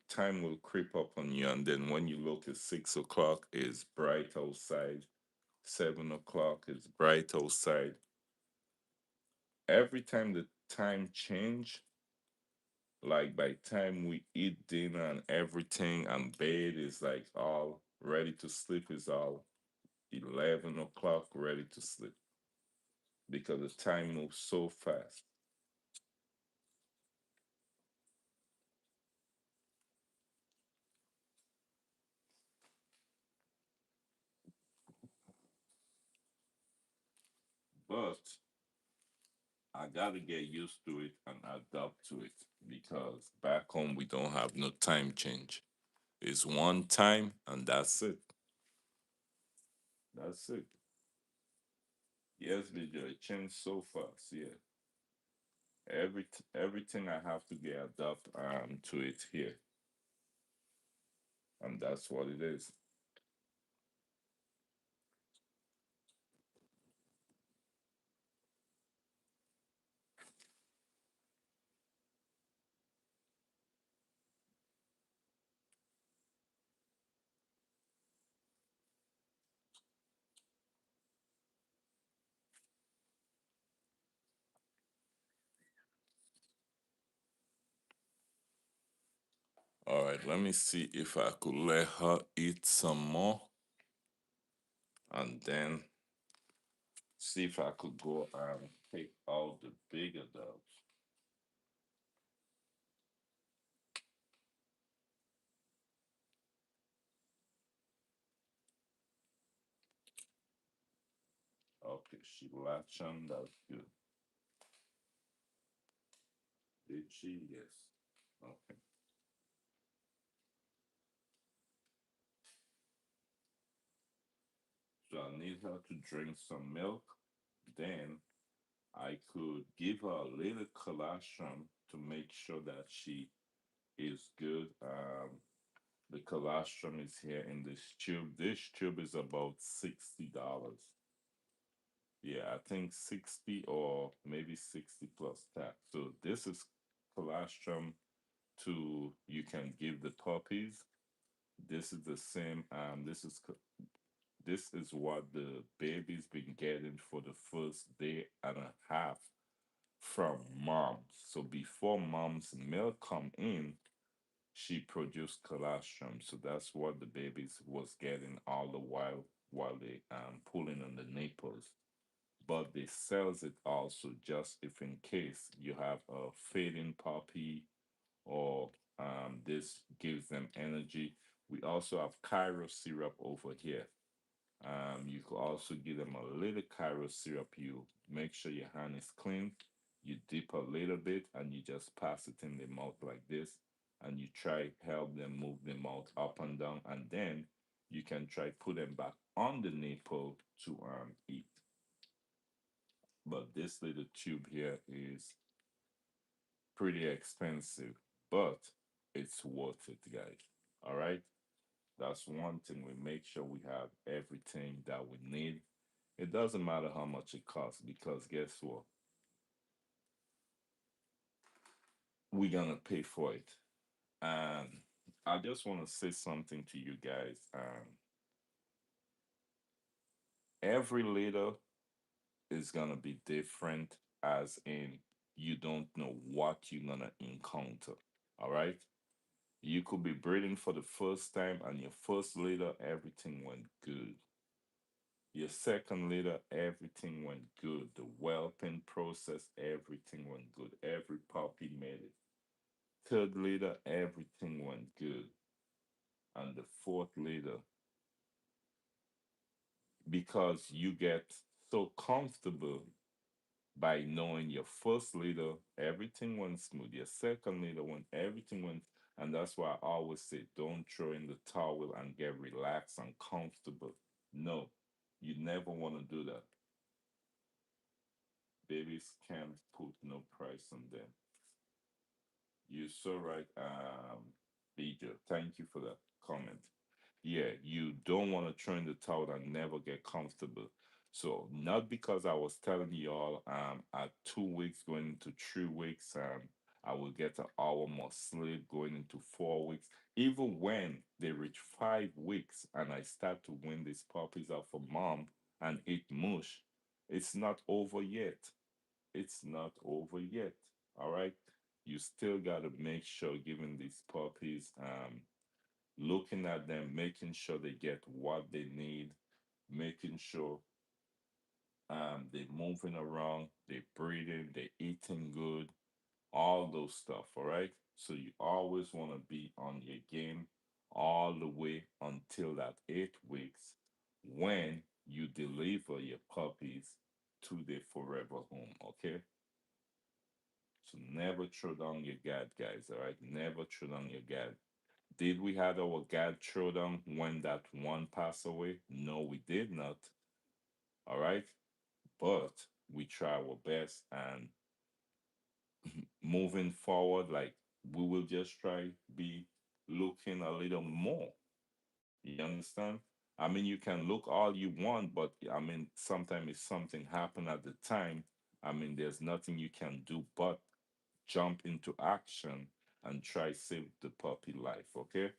time will creep up on you, and then when you look at 6 o'clock, it's bright outside. 7 o'clock, it's bright outside. Every time the time change, like by time we eat dinner and everything, and bed is like all ready to sleep, is all 11 o'clock ready to sleep because the time moves so fast. But I gotta get used to it and adapt to it because back home we don't have no time change. It's one time and that's it. That's it. Yes, video it changed so fast. Yeah, everything I have to get adapt to it here, and that's what it is. All right, let me see if I could let her eat some more, and then see if I could go and take out the bigger dogs. Okay, she latched on. That's good. Did she? Yes. Okay. So I need her to drink some milk. Then I could give her a little colostrum to make sure that she is good. The colostrum is here in this tube. This tube is about $60. Yeah, I think 60 or maybe 60 plus tax. So this is colostrum to you can give the puppies. This is the same. This is what the baby's been getting for the first day and a half from mom. So before mom's milk come in, she produced colostrum. So that's what the babies was getting all the while they pulling on the nipples. But they sells it also just if in case you have a fading puppy or this gives them energy. We also have Cairo syrup over here. You could also give them a little Cairo syrup. You make sure your hand is clean. You dip a little bit and you just pass it in the mouth like this. And you try help them move the mouth up and down. And then you can try put them back on the nipple to eat. But this little tube here is pretty expensive, but it's worth it, guys. All right. That's one thing. We make sure we have everything that we need. It doesn't matter how much it costs because guess what? We're gonna pay for it. And I just want to say something to you guys. Every litter is gonna be different, as in you don't know what you're gonna encounter. All right. You could be breeding for the first time, and your first litter, everything went good. Your second litter, everything went good. The whelping process, everything went good. Every puppy made it. Third litter, everything went good. And the fourth litter, because you get so comfortable by knowing your first litter, everything went smooth. Your second litter, when everything went, and that's why I always say, don't throw in the towel and get relaxed and comfortable. No, you never want to do that. Babies can't put no price on them. You're so right, Bija. Thank you for that comment. Yeah, you don't want to turn the towel and never get comfortable. So not because I was telling y'all at 2 weeks going into 3 weeks, I will get an hour more sleep going into 4 weeks. Even when they reach 5 weeks and I start to win these puppies out for mom and eat mush, it's not over yet. It's not over yet. All right. You still gotta make sure giving these puppies looking at them, making sure they get what they need, making sure they're moving around, they're breathing, they're eating good, all those stuff, all right? So you always want to be on your game all the way until that 8 weeks when you deliver your puppies to their forever home, okay? So never throw down your guard, guys, all right? Never throw down your guard. Did we have our guard throw down when that one passed away? No, we did not. All right. But we try our best and moving forward, like we will just try be looking a little more. You understand? I mean, you can look all you want, but I mean, sometimes if something happened at the time, I mean, there's nothing you can do but jump into action and try save the puppy life. Okay.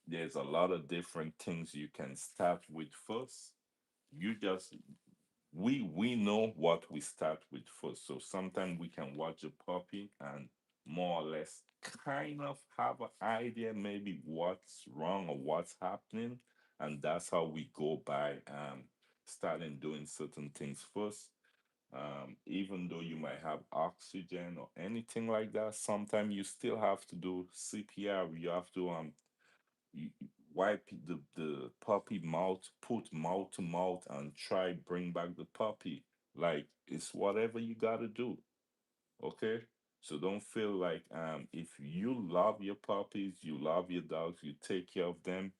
There's a lot of different things you can start with first. You just we know what we start with first. So sometimes we can watch a puppy and more or less kind of have an idea maybe what's wrong or what's happening. And that's how we go by starting doing certain things first. Even though you might have oxygen or anything like that, sometimes you still have to do CPR. You have to wipe the puppy mouth, put mouth to mouth, and try bring back the puppy. Like it's whatever you gotta do. Okay. So don't feel like if you love your puppies, you love your dogs, you take care of them.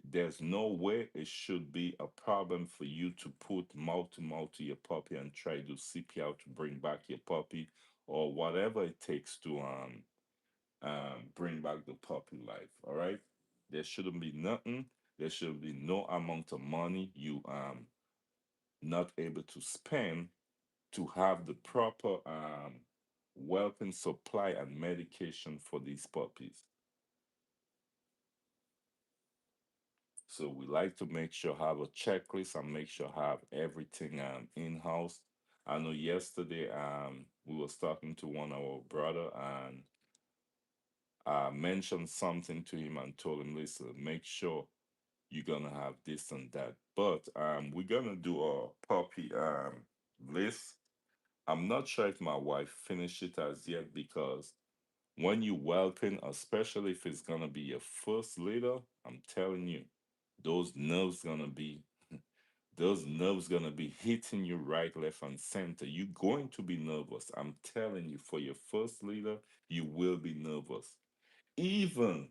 There's no way it should be a problem for you to put mouth to mouth to your puppy and try to CPR to bring back your puppy or whatever it takes to bring back the puppy life. All right. There shouldn't be nothing. There should be no amount of money you not able to spend to have the proper weapon supply and medication for these puppies. So we like to make sure have a checklist and make sure have everything in house. I know yesterday we was talking to one of our brother and I mentioned something to him and told him, listen, make sure you're gonna have this and that. But we're gonna do a puppy list. I'm not sure if my wife finished it as yet because when you whelping, especially if it's gonna be your first litter, I'm telling you, those nerves gonna be those nerves gonna be hitting you right, left, and center. You're going to be nervous. I'm telling you, for your first litter, you will be nervous. Even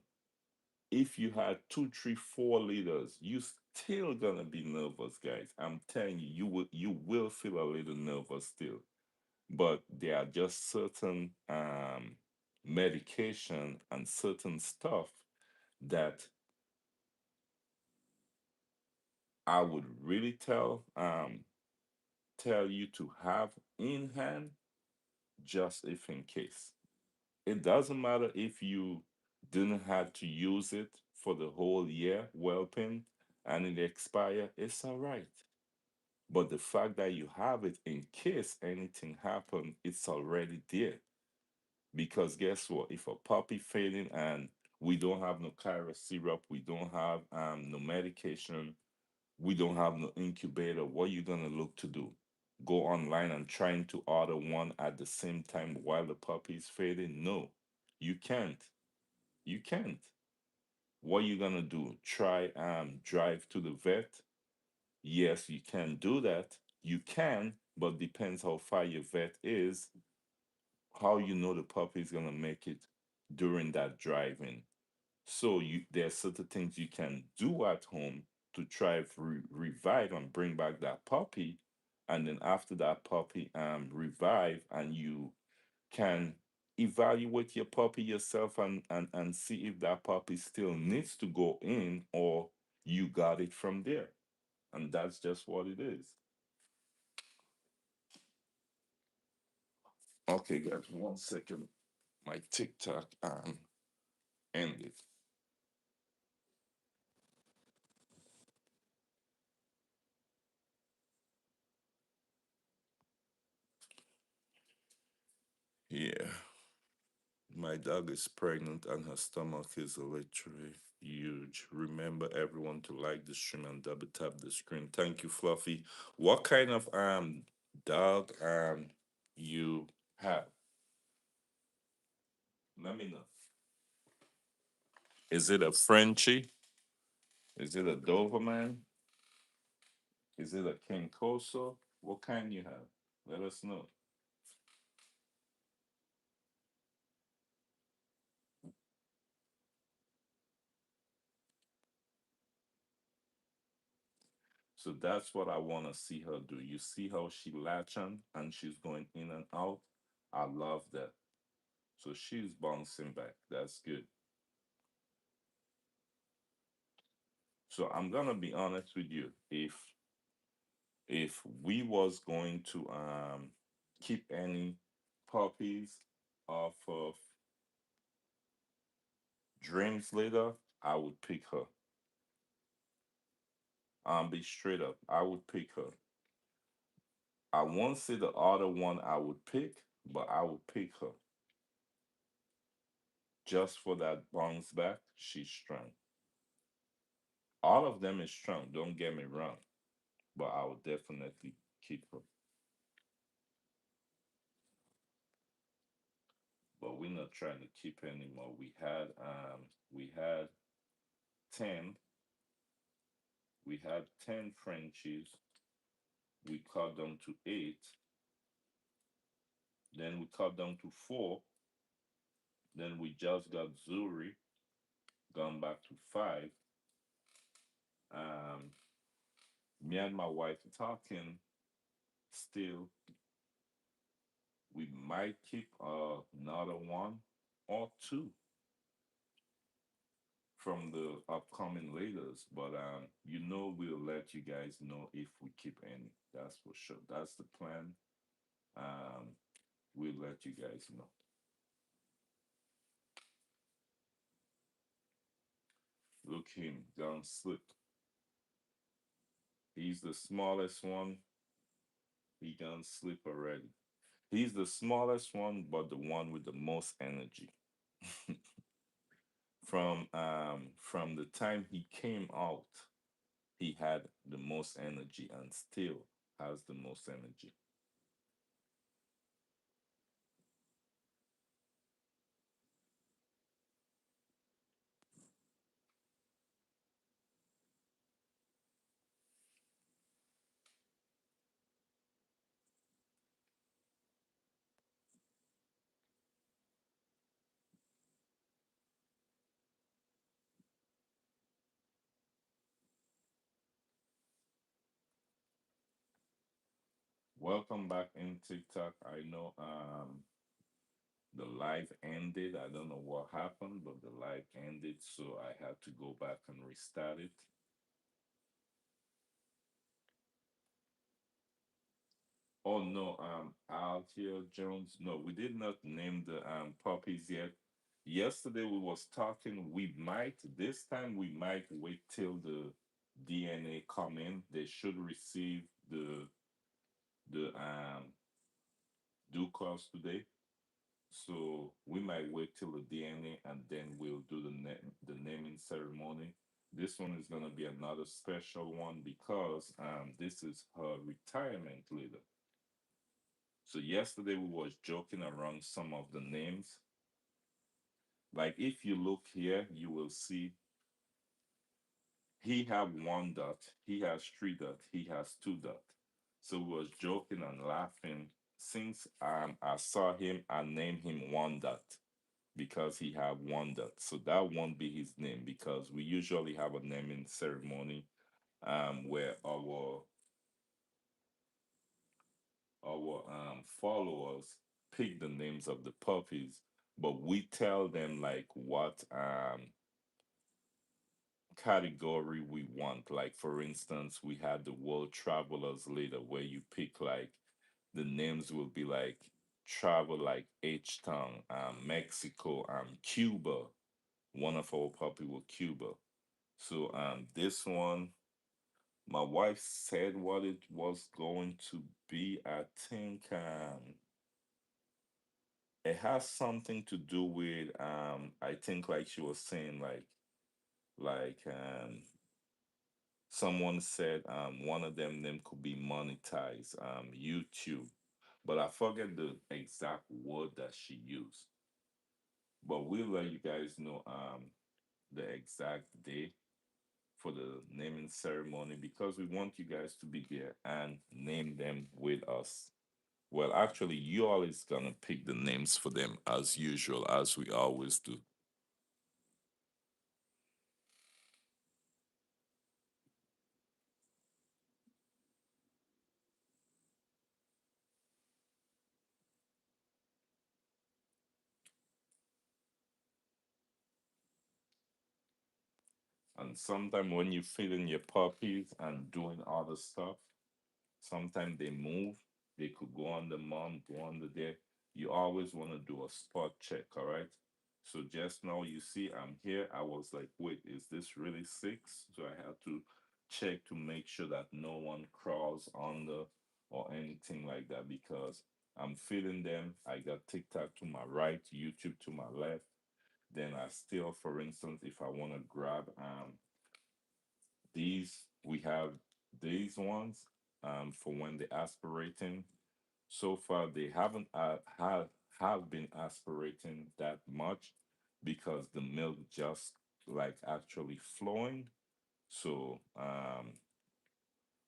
if you had two, three, 4 liters, you still gonna be nervous, guys. I'm telling you, you will feel a little nervous still. But there are just certain medication and certain stuff that I would really tell you to have in hand just if in case. It doesn't matter if you didn't have to use it for the whole year, whelping, and it expire, it's all right. But the fact that you have it in case anything happen, it's already there. Because guess what? If a puppy failing and we don't have no Kyra syrup, we don't have no medication, we don't have no incubator, what you gonna look to do? Go online and trying to order one at the same time while the puppy is fading? No, you can't. You can't. What you gonna do? Try drive to the vet? Yes, you can do that. You can, but depends how far your vet is, how you know the puppy is gonna make it during that driving. So there are certain things you can do at home to try revive and bring back that puppy, and then after that puppy revive, and you can evaluate your puppy yourself and see if that puppy still needs to go in or you got it from there, and that's just what it is. Okay, guys, 1 second. My TikTok ended. Yeah. My dog is pregnant and her stomach is literally huge. Remember everyone to like the stream and double tap the screen. Thank you, Fluffy. What kind of dog you have? Let me know. Is it a Frenchie? Is it a Doberman? Is it a King Corso? What kind you have? Let us know. So that's what I want to see her do. You see how she latch on and she's going in and out. I love that. So she's bouncing back. That's good. So I'm gonna be honest with you. If we was going to keep any puppies off of Dreams later, I would pick her. Be straight up. I would pick her. I won't say the other one I would pick, but I would pick her just for that bounce back. She's strong. All of them is strong. Don't get me wrong, but I would definitely keep her. But we're not trying to keep anymore. We had 10. We had 10 Frenchies. We cut them to 8. Then we cut them to 4. Then we just got Zuri, gone back to 5. Um, Me and my wife talking still. We might keep another one or two from the upcoming leaders, but we'll let you guys know if we keep any. That's for sure. That's the plan. Um, we'll let you guys know. Look him, gone slip. He's the smallest one. He gone slip already. He's the smallest one, but the one with the most energy. From the time he came out, he had the most energy and still has the most energy. Welcome back in TikTok. I know the live ended. I don't know what happened, but the live ended, so I had to go back and restart it. Oh no, Althea Jones. No, we did not name the puppies yet. Yesterday we was talking. We might this time we might wait till the DNA come in. They should receive the due course today. So we might wait till the DNA and then we'll do the naming ceremony. This one is gonna be another special one because this is her retirement letter. So yesterday we was joking around some of the names. Like if you look here, you will see he have one dot, he has three dot, he has two dot. So we was joking and laughing. Since I saw him, I named him one dot because he have one dot. So that won't be his name because we usually have a naming ceremony where our followers pick the names of the puppies, but we tell them like what category we want. Like for instance, we had the World Travelers later where you pick like the names will be like travel like H Town, Mexico, Cuba. One of our puppy was Cuba. So this one, my wife said what it was going to be. I think it has something to do with I think like she was saying like someone said one of them could be monetized YouTube, but I forget the exact word that she used. But we'll let you guys know the exact day for the naming ceremony because we want you guys to be there and name them with us. Well, actually, you all is gonna pick the names for them as usual, as we always do. And sometimes when you feeding your puppies and doing other stuff, sometimes they move. They could go on the mom, go on the there. You always want to do a spot check, all right? So just now you see I'm here. I was like, wait, is this really six? So I had to check to make sure that no one crawls under or anything like that because I'm feeding them. I got TikTok to my right, YouTube to my left. Then I still, for instance, if I want to grab these, we have these ones for when they're aspirating. So far, they haven't have been aspirating that much because the milk just like actually flowing. So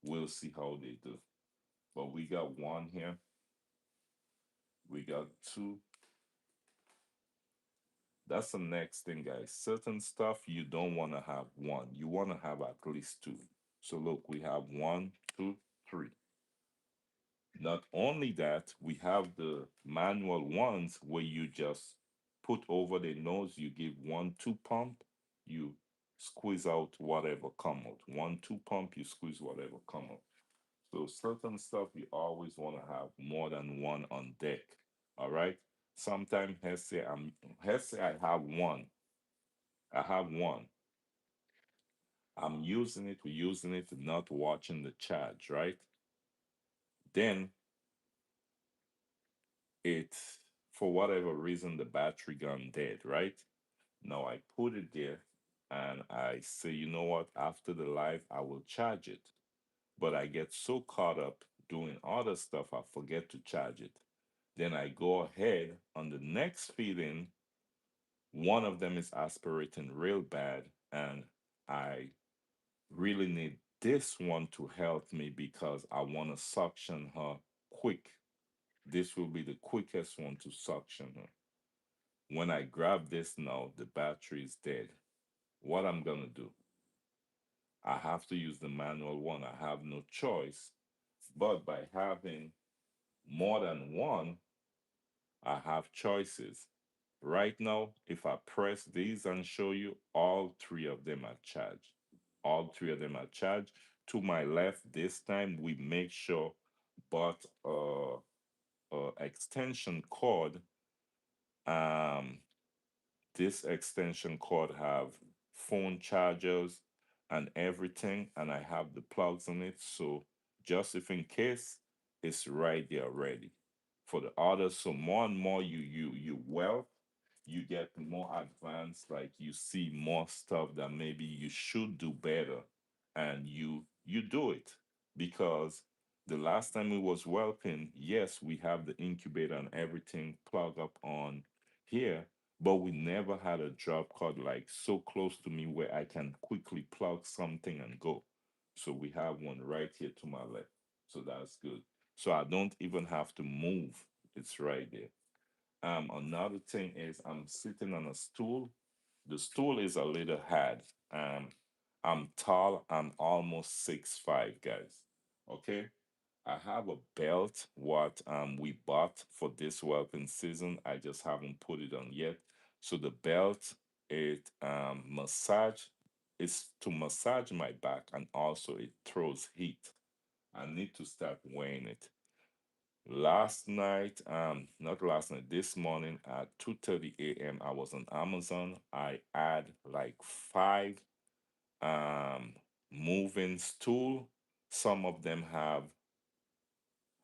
we'll see how they do. But we got one here, we got two. That's the next thing, guys. Certain stuff you don't want to have one, you want to have at least two. So look, we have one, two, three. Not only that, we have the manual ones where you just put over the nose, you give one, two pump, you squeeze out whatever come out. One, two pump, you squeeze whatever come out. So certain stuff you always want to have more than one on deck. All right. Sometimes let's say I have one. I have one. I'm using it, we're using it, not watching the charge, right? Then it, for whatever reason, the battery gone dead, right? Now I put it there and I say, you know what, after the live, I will charge it. But I get so caught up doing other stuff, I forget to charge it. Then I go ahead on the next feeding, one of them is aspirating real bad, and I really need this one to help me because I want to suction her quick. This will be the quickest one to suction her. When I grab this now, the battery is dead. What I'm gonna do? I have to use the manual one. I have no choice. But by having more than one, I have choices. Right now, if I press these and show you, all three of them are charged. All three of them are charged. To my left, this time we make sure, but extension cord, um, this extension cord have phone chargers and everything, and I have the plugs on it. So just if in case, it's right there ready. For the others, so more and more you well, you get more advanced, like you see more stuff that maybe you should do better, and you do it. Because the last time we was whelping, yes, we have the incubator and everything plug up on here, but we never had a drop cord like so close to me where I can quickly plug something and go. So we have one right here to my left. So that's good. So I don't even have to move. It's right there. Another thing is I'm sitting on a stool. The stool is a little hard. I'm tall. I'm almost 6'5", guys. Okay. I have a belt what we bought for this whelping season. I just haven't put it on yet. So the belt, it massage is to massage my back, and also it throws heat. I need to start wearing it. Last night, not last night, this morning at 2:30 a.m. I was on Amazon. I add like five um moving stool. Some of them have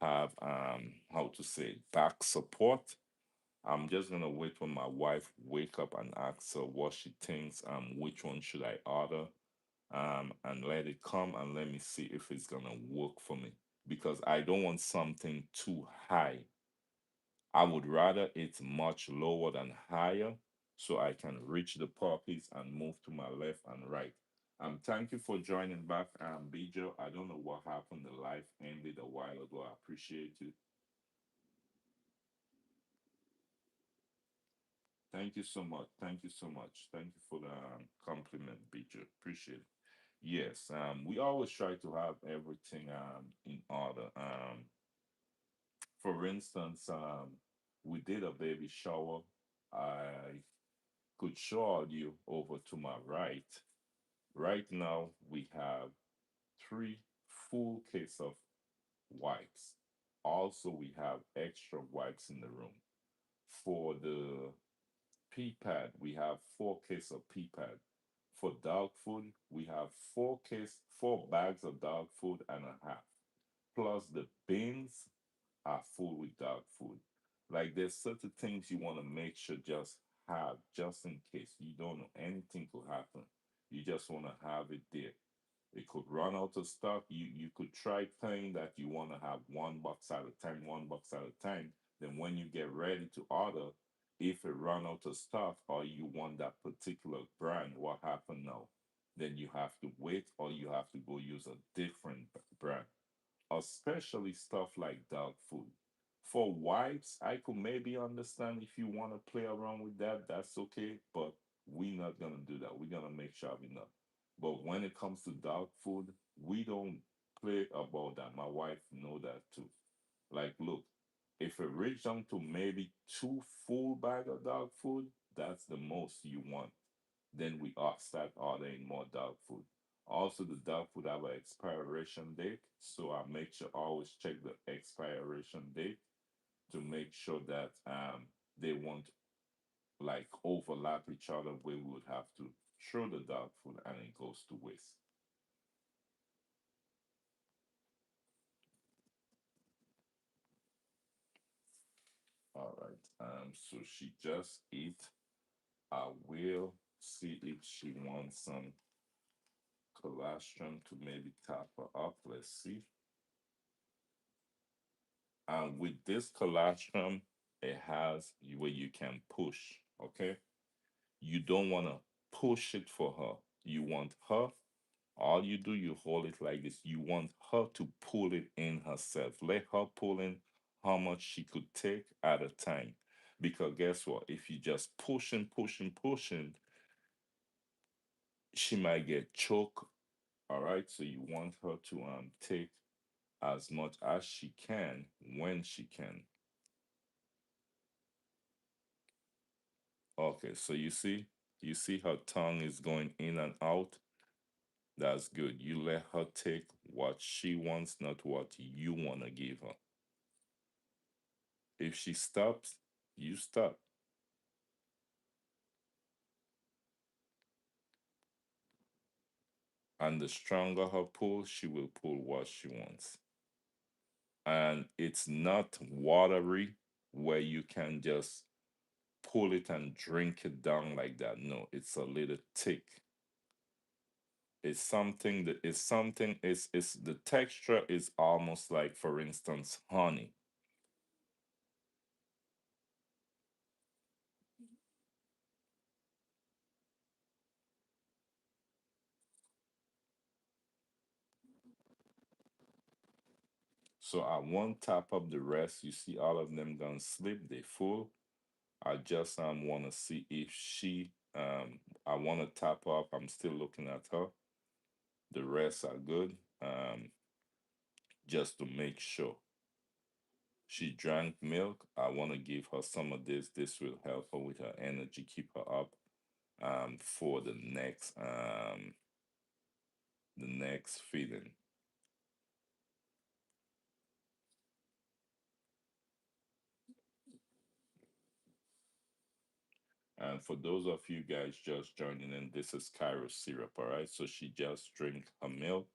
how to say back support. I'm just gonna wait when my wife wake up and ask her what she thinks, which one should I order, and let it come and let me see if it's gonna work for me, because I don't want something too high. I would rather it's much lower than higher so I can reach the puppies and move to my left and right. Thank you for joining back, Bijo. I don't know what happened. The live ended a while ago. I appreciate you. Thank you so much. Thank you so much. Thank you for the compliment, Bijo. Appreciate it. Yes, we always try to have everything in order. For instance, we did a baby shower. I could show you over to my right. Right now, we have three full case of wipes. Also, we have extra wipes in the room. For the pee pad, we have four case of pee pad. For dog food, we have four bags of dog food and a half. Plus the bins are full with dog food. Like there's certain things you want to make sure just have just in case. You don't know anything could happen. You just want to have it there. It could run out of stock. You could try playing that you want to have one box at a time, one box at a time. Then when you get ready to order, if it run out of stock or you want that particular brand, what happened now? then you have to wait or you have to go use a different brand, especially stuff like dog food. For wipes, I could maybe understand if you want to play around with that, that's okay, but we're not gonna do that. We're gonna make sure we know. But when it comes to dog food, we don't play about that. My wife know that too. Like, look, if it reach down to maybe two full bag of dog food, that's the most you want. Then we start ordering more dog food. Also, the dog food have an expiration date, so I make sure always check the expiration date to make sure that they won't like overlap each other where we would have to throw the dog food and it goes to waste. All right. So she just eat. I will see if she wants some colostrum to maybe top her up. Let's see. With this colostrum, it has where you can push. Okay, you don't want to push it for her. You want her. All you do, you hold it like this. You want her to pull it in herself. Let her pull in how much she could take at a time. Because guess what? If you just pushing, she might get choked. All right. So you want her to take as much as she can when she can. Okay, so you see her tongue is going in and out. That's good. You let her take what she wants, not what you want to give her. If she stops, you stop. And the stronger her pull, she will pull what she wants. And it's not watery where you can just pull it and drink it down like that. No, it's a little thick. It's something that is something is the texture is almost like, for instance, honey. So I won't tap up the rest. You see all of them gonna sleep, they full. I just wanna see if she I wanna tap up. I'm still looking at her. The rest are good. Just to make sure. She drank milk. I wanna give her some of this. This will help her with her energy, keep her up for the next feeding. And for those of you guys just joining in, this is Cairo syrup, all right? So she just drink her milk.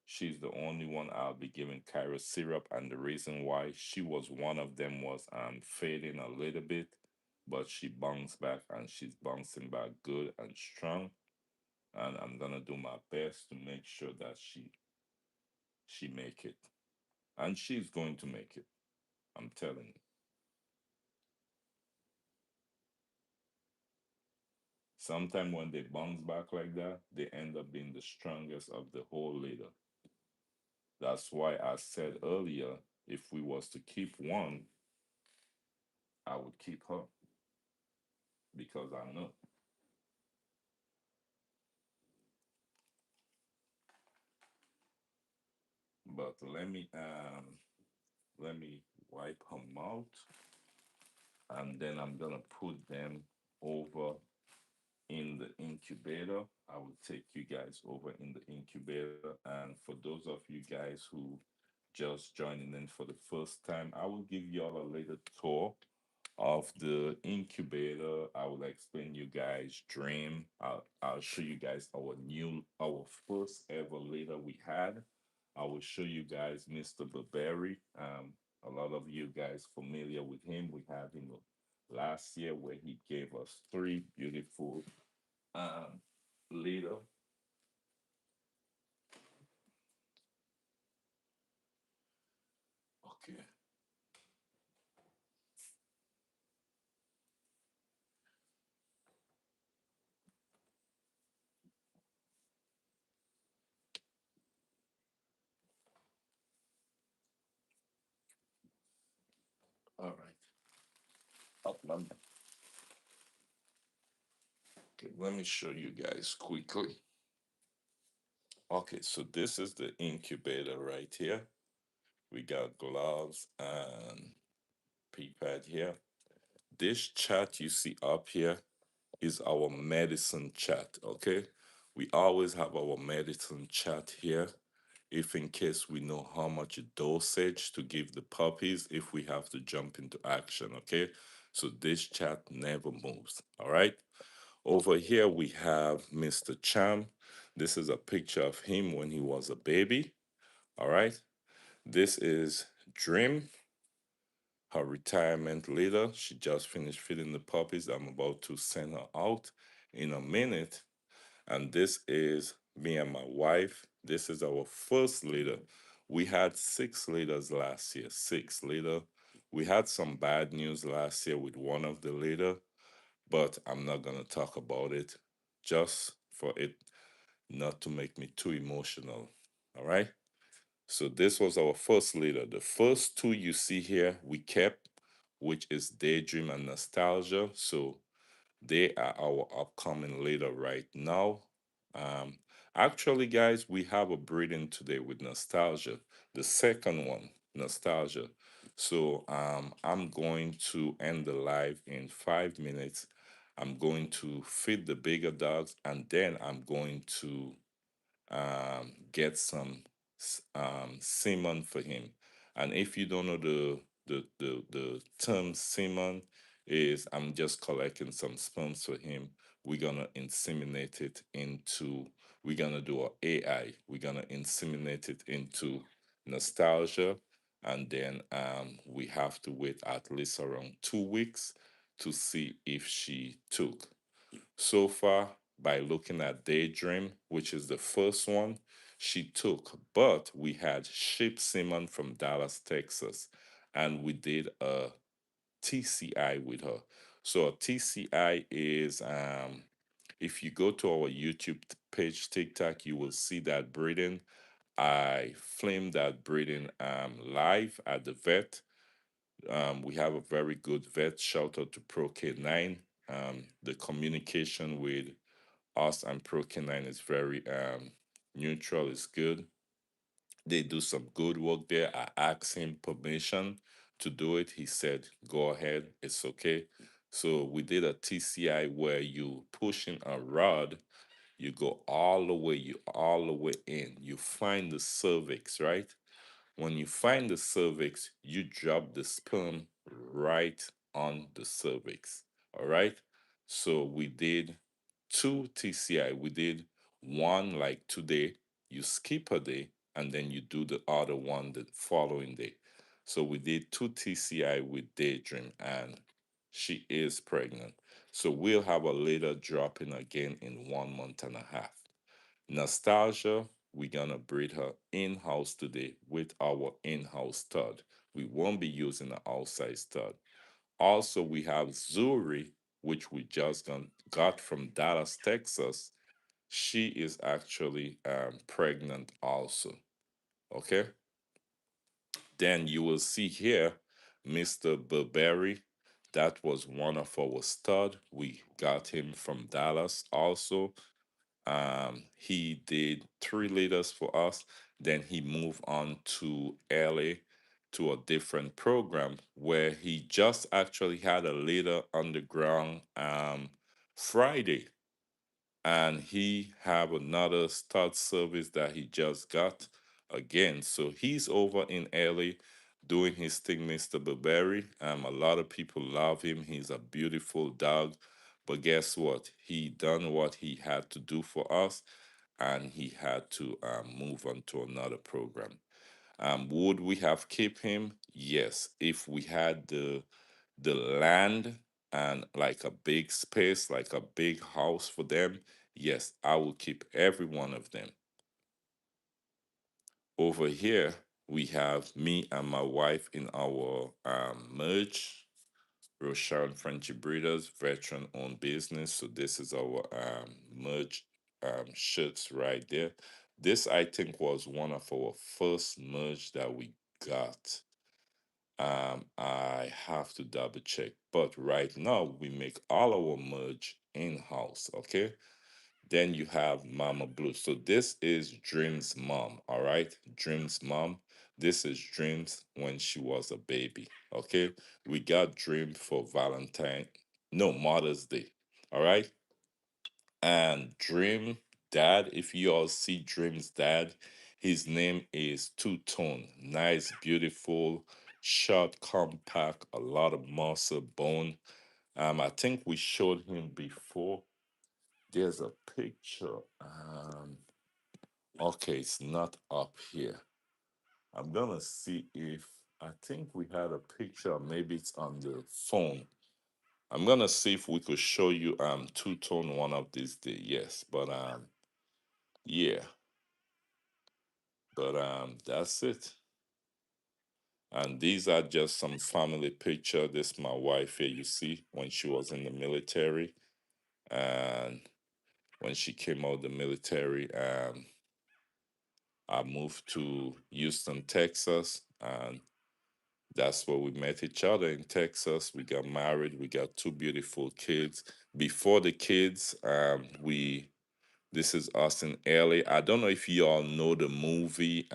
She's the only one I'll be giving Cairo syrup, and the reason why she was one of them was fading a little bit, but she bounced back and she's bouncing back good and strong. And I'm gonna do my best to make sure that she make it, and she's going to make it. I'm telling you. Sometimes when they bounce back like that, they end up being the strongest of the whole litter. That's why I said earlier, if we was to keep one, I would keep her because I know. But let me wipe her mouth and then I'm gonna put them over in the incubator. I will take you guys over in the incubator. And for those of you guys who just joining in for the first time, I will give you all a little tour of the incubator. I will explain you guys dream. I'll show you guys our first ever leader we had. I will show you guys Mr. Burberry. A lot of you guys familiar with him. We had him last year where he gave us three beautiful leader. Okay. All right. Up, man. Okay, let me show you guys quickly. Okay, so this is the incubator right here. We got gloves and pipette here. This chart you see up here is our medicine chart, okay? We always have our medicine chart here if in case we know how much dosage to give the puppies if we have to jump into action, okay? So this chart never moves, all right? Over here we have Mr. Cham. This is a picture of him when he was a baby, all right? This is Dream, her retirement leader. She just finished feeding the puppies. I'm about to send her out in a minute. And this is me and my wife. This is our first leader. We had six leaders last year, six leader. We had some bad news last year with one of the leader, but I'm not gonna talk about it just for it not to make me too emotional. All right. So this was our first leader. The first two you see here we kept, which is Daydream and Nostalgia. So they are our upcoming leader right now. Um, Actually, guys, we have a breeding today with Nostalgia, the second one, Nostalgia. So I'm going to end the live in 5 minutes. I'm going to feed the bigger dogs, and then I'm going to get some semen for him. And if you don't know the term semen is, I'm just collecting some sperms for him. We're gonna inseminate it into. We're gonna do a AI. We're gonna inseminate it into nostalgia, and then we have to wait at least around 2 weeks to see if she took. So far, by looking at Daydream, which is the first one, she took, but we had Ship Simon from Dallas, Texas, and we did a TCI with her. So a TCI is if you go to our YouTube page, TikTok, you will see that breeding. I filmed that breeding live at the vet. We have a very good vet. Shout out to Pro K9. The communication with us and Pro K9 is very neutral, is good. They do some good work there. I asked him permission to do it. He said, go ahead, it's okay. So we did a TCI where you push in a rod, you go all the way, you all the way in, you find the cervix, right? When you find the cervix, you drop the sperm right on the cervix. All right. So we did two TCI. We did one like today, you skip a day, and then you do the other one the following day. So we did two TCI with Daydream, and she is pregnant. So we'll have a later dropping again in 1 month and a half. Nostalgia, we're gonna breed her in-house today with our in-house stud. We won't be using an outside stud. Also, we have Zuri, which we just got from Dallas, Texas. She is actually pregnant also. Okay. Then you will see here Mr. Burberry. That was one of our stud. We got him from Dallas also. He did 3 liters for us. Then he moved on to LA to a different program where he just actually had a liter underground Friday, and he have another start service that he just got again. So he's over in LA doing his thing, Mr. Burberry. A lot of people love him. He's a beautiful dog. But guess what? He done what he had to do for us, and he had to move on to another program. Would we have kept him? Yes, if we had the land and like a big space, like a big house for them, yes, I will keep every one of them. Over here, we have me and my wife in our merge, Rosharon Frenchie Breeders, veteran owned business. So this is our merge shirts right there. This, I think, was one of our first merge that we got. I have to double check. But right now, we make all our merge in house. Okay. Then you have Mama Blue. So this is Dream's mom. All right. Dream's mom. This is Dream's when she was a baby. Okay. We got Dream for Valentine. No, Mother's Day. All right. And Dream dad, if you all see Dream's dad, his name is Two Tone. Nice, beautiful, short, compact, a lot of muscle, bone. I think we showed him before. There's a picture. Okay, it's not up here. I'm gonna see if I think we had a picture. Maybe it's on the phone. I'm gonna see if we could show you Two Tone one of these days. Yes, but yeah, but that's it. And these are just some family picture. This my wife here, you see, when she was in the military. And when she came out of the military, I moved to Houston, Texas. And that's where we met each other in Texas. We got married. We got two beautiful kids. Before the kids, we this is us in LA. I don't know if you all know the movie.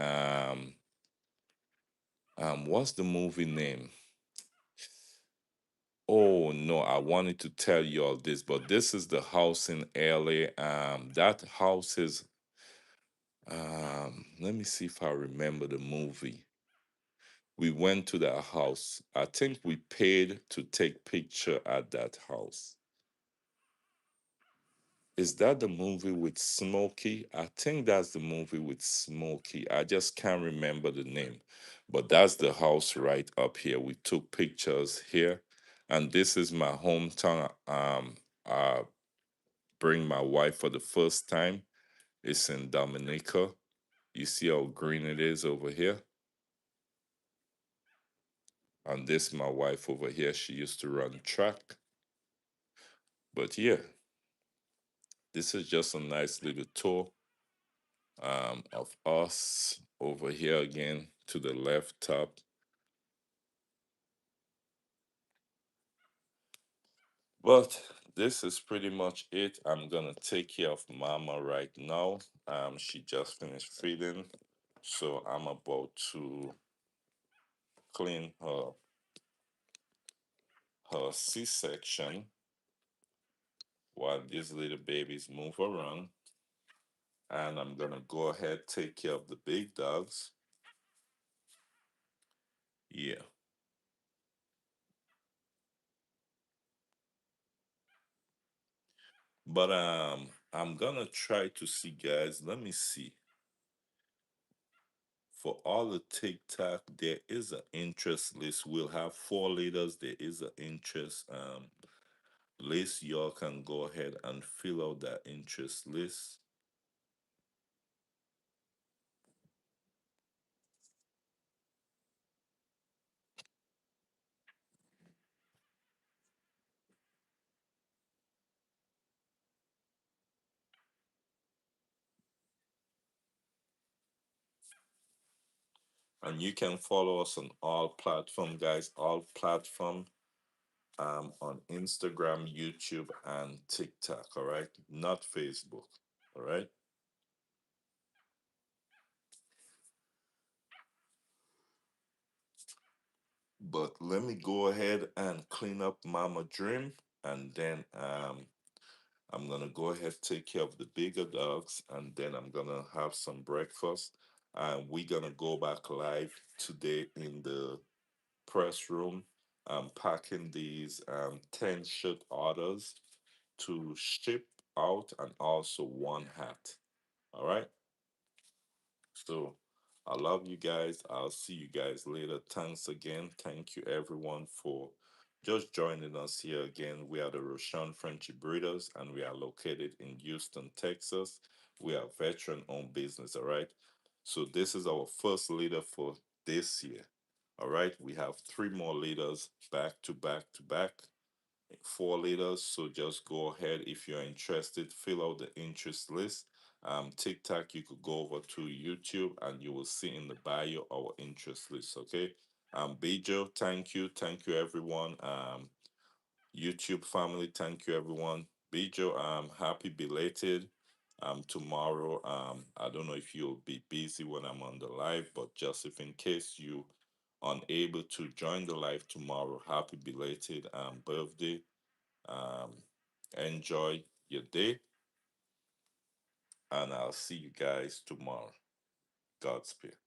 What's the movie name? Oh no, I wanted to tell you all this, but this is the house in LA. That house is let me see if I remember the movie. We went to that house. I think we paid to take picture at that house. Is that the movie with Smokey? I think that's the movie with Smokey. I just can't remember the name. But that's the house right up here. We took pictures here. And this is my hometown. I bring my wife for the first time. It's in Dominica. You see how green it is over here? And this my wife over here. She used to run track. But yeah, this is just a nice little tour of us over here again to the left top. But this is pretty much it. I'm gonna take care of Mama right now. She just finished feeding, so I'm about to clean her C-section while these little babies move around. And I'm gonna go ahead take care of the big dogs. Yeah. But I'm gonna try to see guys. Let me see. For all the TikTok, there is an interest list. We'll have 4 leaders. There is an interest list. Y'all can go ahead and fill out that interest list. And you can follow us on all platform, guys. All platform on Instagram, YouTube, and TikTok. All right, not Facebook. All right. But let me go ahead and clean up Mama Dream, and then I'm gonna go ahead take care of the bigger dogs, and then I'm gonna have some breakfast. And we're gonna go back live today in the press room. I'm packing these 10 shirt orders to ship out, and also one hat. All right. So I love you guys. I'll see you guys later. Thanks again. Thank you everyone for just joining us here again. We are the Rosharon Frenchie Breeders, and we are located in Houston, Texas. We are veteran owned business, all right? So this is our first leader for this year. All right. We have 3 more leaders back to back to back. 4 leaders. So just go ahead if you're interested, fill out the interest list. TikTok, you could go over to YouTube and you will see in the bio our interest list. Okay. Bejo, thank you everyone. YouTube family, thank you everyone. Bejo, happy belated. Tomorrow, I don't know if you'll be busy when I'm on the live, but just if in case you unable to join the live tomorrow, happy belated birthday. Um, enjoy your day, and I'll see you guys tomorrow. Godspeed.